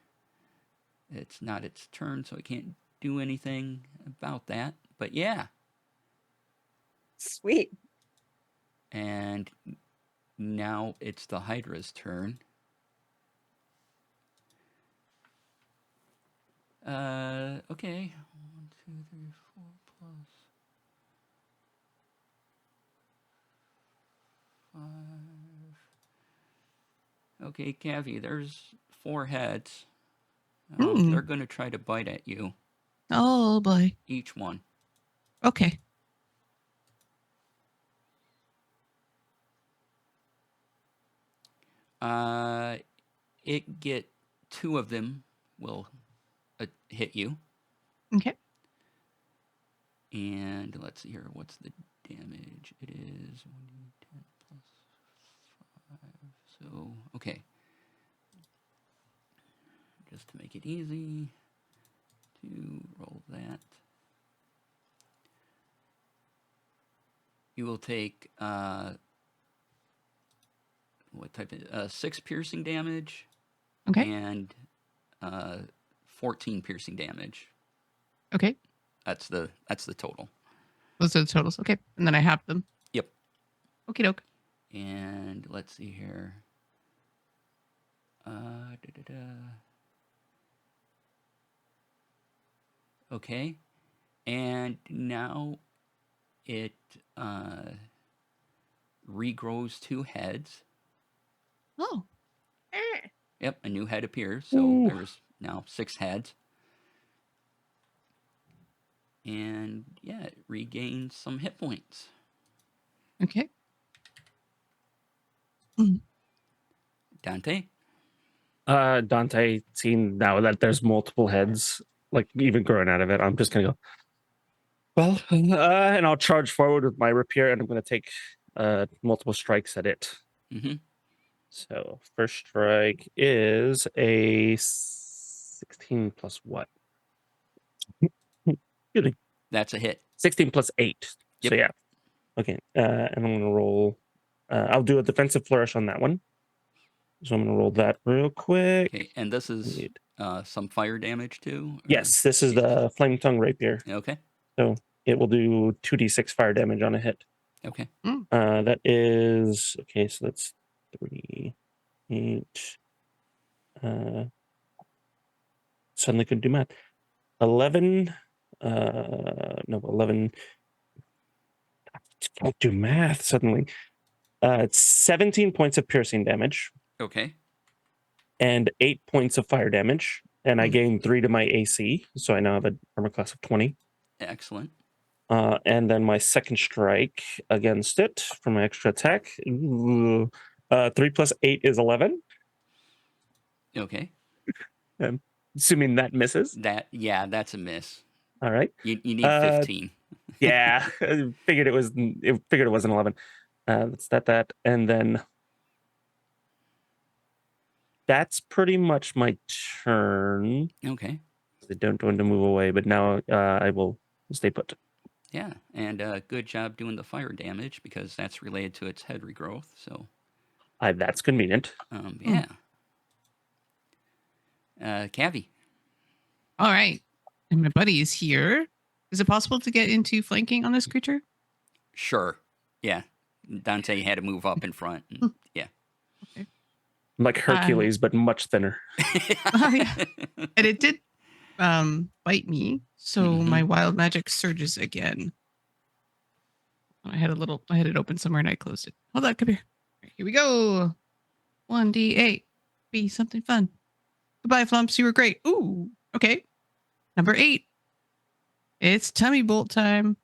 It's not its turn, so it can't do anything about that. But yeah. Sweet. And now it's the Hydra's turn. Okay. 1, 2, 3, 4 plus 5. Okay, Cavi, there's 4 heads. They're going to try to bite at you. Oh boy. Each one. Okay. It get 2 of them will hit you. Okay. And let's see here. What's the damage? It is 1d10 plus 5. So, okay. Just to make it easy to roll that. You will take what type of 6 piercing damage, Okay. and 14 piercing damage. Okay. That's the total. Those are the totals. Okay. And then I have them. Yep. Okie doke. And let's see here. Okay. And now it regrows 2 heads. Oh. Yep, a new head appears. So there's now 6 heads. And yeah, it regains some hit points. Okay. Dante? Dante, seeing now that there's multiple heads, like even growing out of it, I'm just gonna go, well, and I'll charge forward with my rapier, and I'm gonna take multiple strikes at it. Mm-hmm. So first strike is a 16 plus what? That's a hit. 16 plus 8. Yep. So yeah. Okay. And I'm gonna roll. I'll do a defensive flourish on that one. So I'm gonna roll that real quick. Okay, and this is some fire damage too? Or? Yes, this is the flame tongue rapier. Okay. So it will do 2d6 fire damage on a hit. Okay. That is okay. So that's 3, 8. Suddenly couldn't do math. 11. No, 11. Can't do math suddenly. It's 17 points of piercing damage. Okay. And 8 points of fire damage. And I gain 3 to my AC. So I now have an armor class of 20. Excellent. And then my second strike against it for my extra attack. 3 plus 8 is 11. Okay. Assuming that misses. That's a miss. All right. You need 15. Yeah, I figured it wasn't 11. That's that, and then that's pretty much my turn. Okay. They don't want to move away, but now I will stay put. Yeah, and good job doing the fire damage because that's related to its head regrowth. So that's convenient. Yeah. Cavi. All right. And my buddy is here. Is it possible to get into flanking on this creature? Sure. Yeah. Dante had to move up in front. And, yeah. Like Hercules, but much thinner. Oh, yeah. And it did bite me, so my wild magic surges again. I had it open somewhere and I closed it. Hold on, come here. Right, here we go. 1d8. Be something fun. Goodbye, Flumps. You were great. Ooh, okay. Number 8. It's tummy bolt time.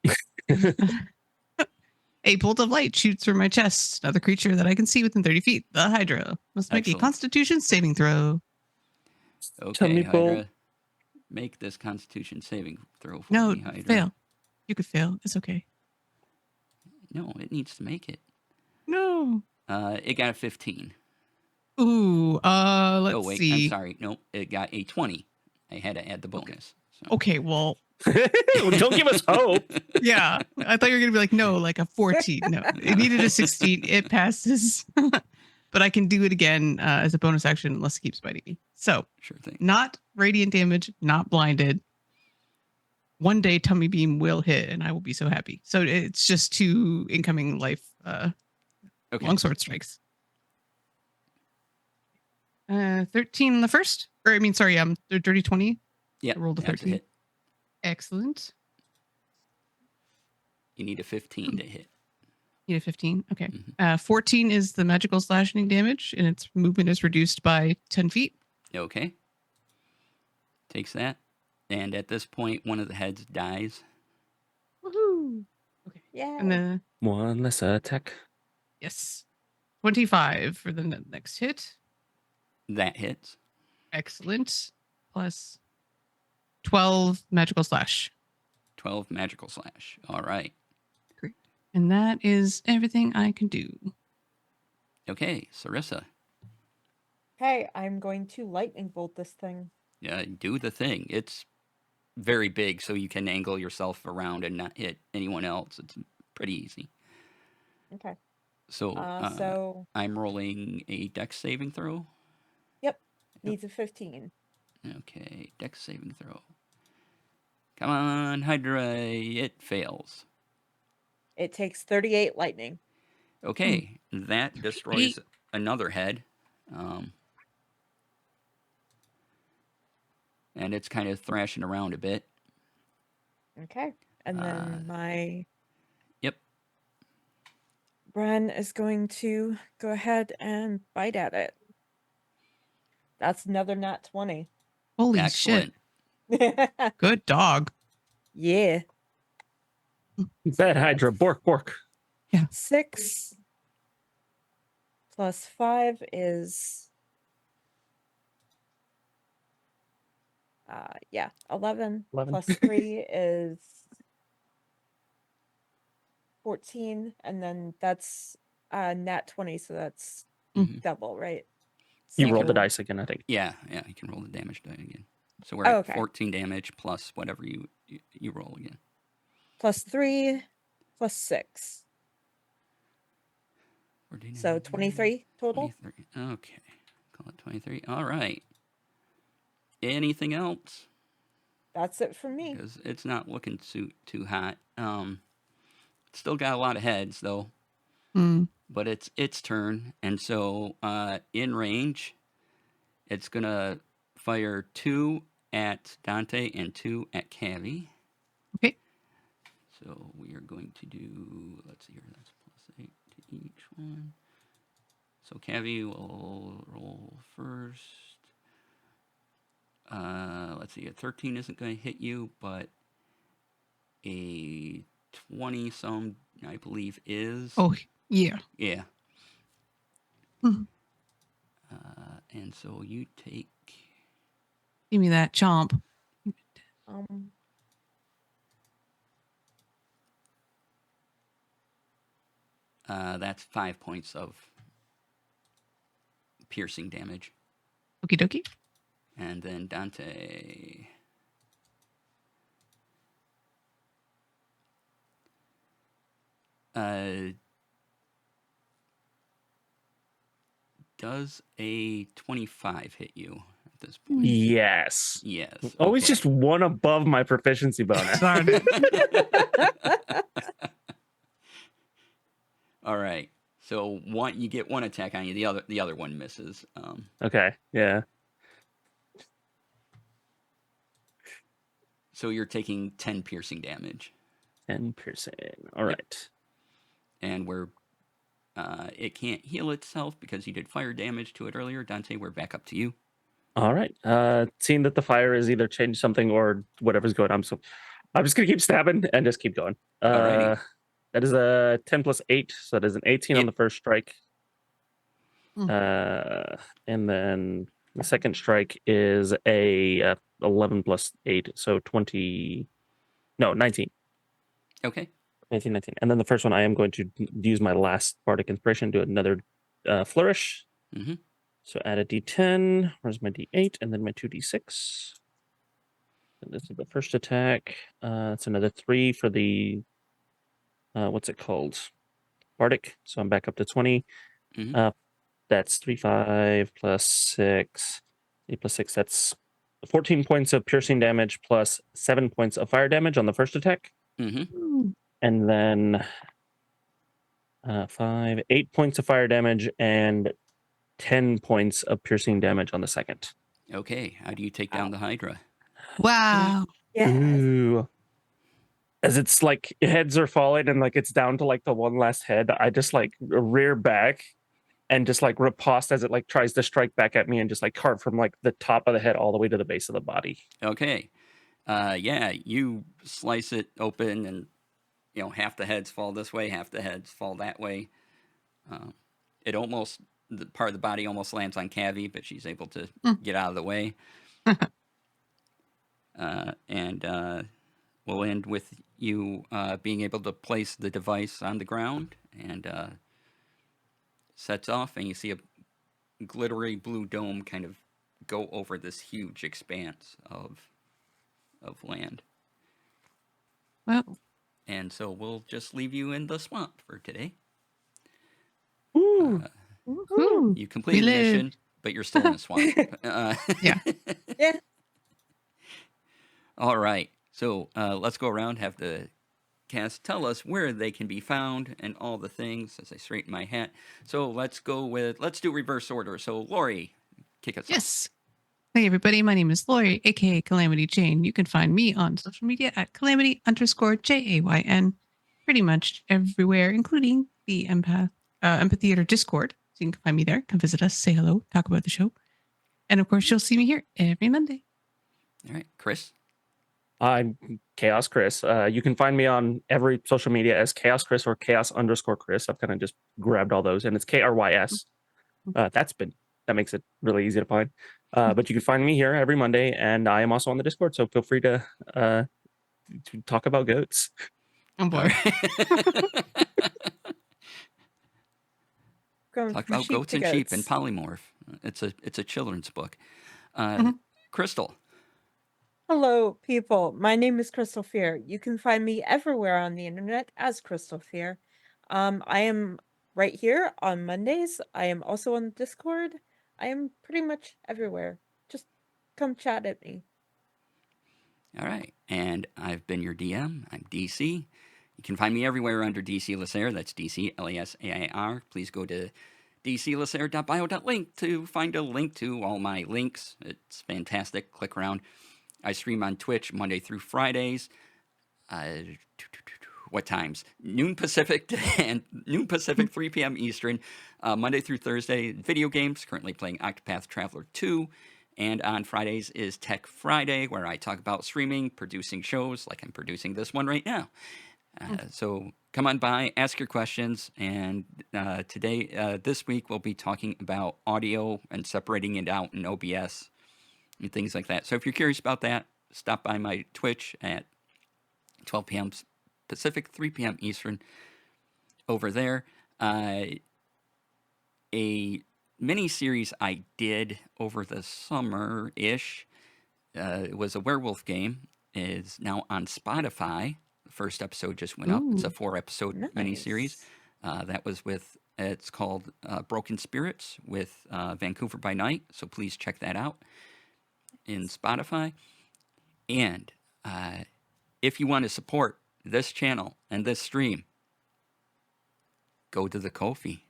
A bolt of light shoots from my chest. Another creature that I can see within 30 feet. The Hydra must make Excellent. a Constitution saving throw. Okay, Tummy Hydra. bolt. Make this Constitution saving throw for No, me, Hydra. fail. You could fail. It's okay. No, it needs to make it. No. It got a 15. Ooh, let's wait, see. I'm sorry. No, it got a 20. I had to add the bonus. So. Okay, well, Don't give us hope. yeah. I thought you were going to be like, no, like a 14. No, it needed a 16. It passes. But I can do it again as a bonus action unless it keeps biting me. So, Sure thing. not radiant damage, not blinded. One day tummy beam will hit and I will be so happy. So it's just 2 incoming life longsword strikes. 13 on the first, or I mean, sorry, dirty 20. Yeah, I rolled a 13. hit. Excellent. You need a 15 to hit. Need a 15. Okay. 14 is the magical slashing damage, and its movement is reduced by 10 feet. Okay. Takes that. And at this point, one of the heads dies. Woohoo! Okay. Yeah. And then, One less attack. yes, 25 for the next hit. That hits. Excellent. Plus 12 magical slash. 12 magical slash. All right. Great. And that is everything I can do. Okay, Sarissa. Okay, I'm going to lightning bolt this thing. Do the thing. It's very big, so you can angle yourself around and not hit anyone else. It's pretty easy. Okay. So, So I'm rolling a dex saving throw. Yep. Needs a 15. Okay, dex saving throw. Come on, Hydra. It fails. It takes 38 lightning. Okay, that destroys another head. And it's kind of thrashing around a bit. Okay. And then my Yep. Bren is going to go ahead and bite at it. That's another nat 20. Holy Excellent. shit. Good dog. Yeah. Bad Hydra. Bork, bork. 6 plus 5 is 11. 11. Plus 3 is 14, and then that's nat 20, so that's double, right? You rolled the So- dice again, I think. Yeah, you can roll the damage die again. So we're at okay. 14 damage plus whatever you roll again. Plus 3 plus 6. 14, So 23 total? 23. Okay. Call it 23. All right. Anything else? That's it for me. Because it's not looking too hot. Still got a lot of heads, though. But it's its turn. And so in range, it's going to fire 2 at Dante and 2 at Cavi. Okay. So we are going to do, let's see here, that's +8 to each one. So Cavi will roll first. Let's see, a 13 isn't going to hit you, but a 20-some, I believe, is. Oh, yeah. Yeah. And so you take... Give me that chomp. That's 5 points of piercing damage. Okie dokie. And then Dante... does a 25 hit you at this point? Yes. Yes. Always okay. just one above my proficiency bonus. Darn it. All right. So you get one attack on you. The other one misses. Okay. Yeah. So you're taking 10 piercing damage. 10 piercing. All right. And it can't heal itself because you did fire damage to it earlier. Dante, we're back up to you. All right. Seeing that the fire has either changed something or whatever's going on, so I'm just gonna keep stabbing and just keep going. Alrighty. That is a 10 plus 8, so that is an 18 on the first strike. Mm. And then the second strike is a 11 plus 8, so 19. Okay. 19. And then the first one, I am going to use my last bardic inspiration, do another flourish. Mm-hmm. So add a d10. Where's my d8? And then my 2d6. And this is the first attack. It's another 3 for the what's it called? Bardic. So I'm back up to 20. Mm-hmm. That's 3, 5 plus 6. 8 plus 6. That's 14 points of piercing damage plus 7 points of fire damage on the first attack. Mm-hmm. And then 8 points of fire damage and 10 points of piercing damage on the second. Okay. How do you take down the Hydra? Wow. Yes. Ooh. As it's like heads are falling and like it's down to like the one last head, I just like rear back and just like riposte as it like tries to strike back at me and just like carve from like the top of the head all the way to the base of the body. Okay. Yeah, you slice it open and, half the heads fall this way, half the heads fall that way. The part of the body almost lands on Cavi, but she's able to get out of the way. And we'll end with you being able to place the device on the ground, and sets off, and you see a glittery blue dome kind of go over this huge expanse of land. Well, And so we'll just leave you in the swamp for today. Ooh. Woohoo. You completed the live. mission, but you're still in the swamp. Yeah. Yeah. All right. So let's go around, have the cast tell us where they can be found and all the things as I straighten my hat. So let's do reverse order. So Lori, kick us off. Yes. Hey, everybody. My name is Lori, aka Calamity Jane. You can find me on social media at calamity_JAYN pretty much everywhere, including the Empatheater Discord. So you can find me there. Come visit us, say hello, talk about the show. And of course, you'll see me here every Monday. All right. Chris? I'm Chaos Chris. You can find me on every social media as Chaos Chris or Chaos_Chris. I've kind of just grabbed all those, and it's KRYS. That makes it really easy to find. But you can find me here every Monday, and I am also on the Discord. So feel free to talk about goats. Oh boy. Talk about goats and sheep and polymorph. It's a children's book. Crystal. Hello, people. My name is Crystal Fear. You can find me everywhere on the internet as Crystal Fear. I am right here on Mondays. I am also on Discord. I am pretty much everywhere. Just come chat at me. All right. And I've been your DM. I'm DC. You can find me everywhere under DC Lasair. That's DC Lasair. Please go to dclasair.bio.link to find a link to all my links. It's fantastic. Click around. I stream on Twitch Monday through Fridays. What times? Noon Pacific, 3 p.m. Eastern. Monday through Thursday, video games. Currently playing Octopath Traveler 2. And on Fridays is Tech Friday, where I talk about streaming, producing shows, like I'm producing this one right now. So come on by, ask your questions. And this week, we'll be talking about audio and separating it out in OBS and things like that. So if you're curious about that, stop by my Twitch at 12 p.m. Pacific, 3 p.m. Eastern over there. A mini-series I did over the summer-ish, it was a werewolf game, is now on Spotify. The first episode just went up. It's a 4-episode mini-series. That was it's called Broken Spirits with Vancouver by Night. So please check that out in Spotify. And if you want to support this channel and this stream, go to the coffee.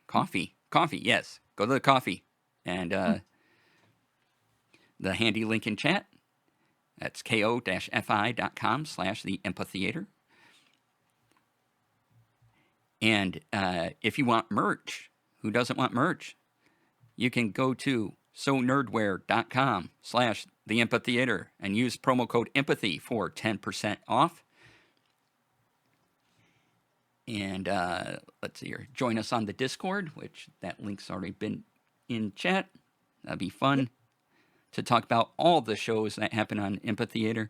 Yes, go to the coffee. And the handy link in chat, that's ko-fi.com/the Empatheater. And if you want merch, who doesn't want merch? You can go to sonerdwear.com/the Empatheater and use promo code empathy for 10% off. And let's see here. Join us on the Discord, which that link's already been in chat. That'd be fun to talk about all the shows that happen on Empatheater.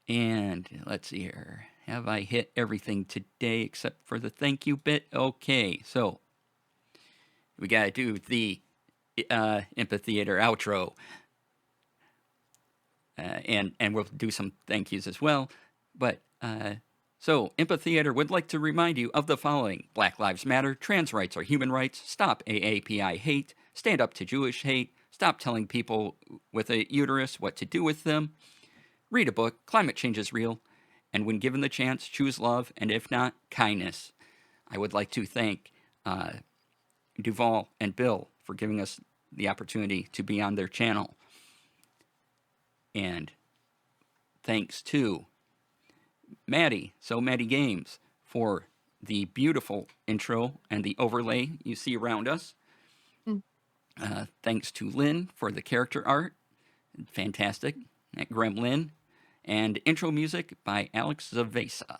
And let's see here. Have I hit everything today except for the thank you bit? Okay, so we got to do the Empatheater outro. And we'll do some thank yous as well. But so Empatheater would like to remind you of the following: Black Lives Matter, trans rights are human rights, stop AAPI hate, stand up to Jewish hate, stop telling people with a uterus what to do with them, read a book, climate change is real, and when given the chance, choose love, and if not, kindness. I would like to thank Duval and Bill for giving us the opportunity to be on their channel. And thanks to Maddie Games, for the beautiful intro and the overlay you see around us. Thanks to Lynn for the character art. Fantastic. At Gremlin. And intro music by Alex Zavesa.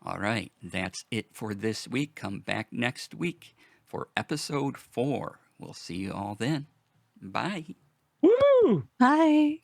All right, that's it for this week. Come back next week for episode 4. We'll see you all then. Bye. Woo! Bye.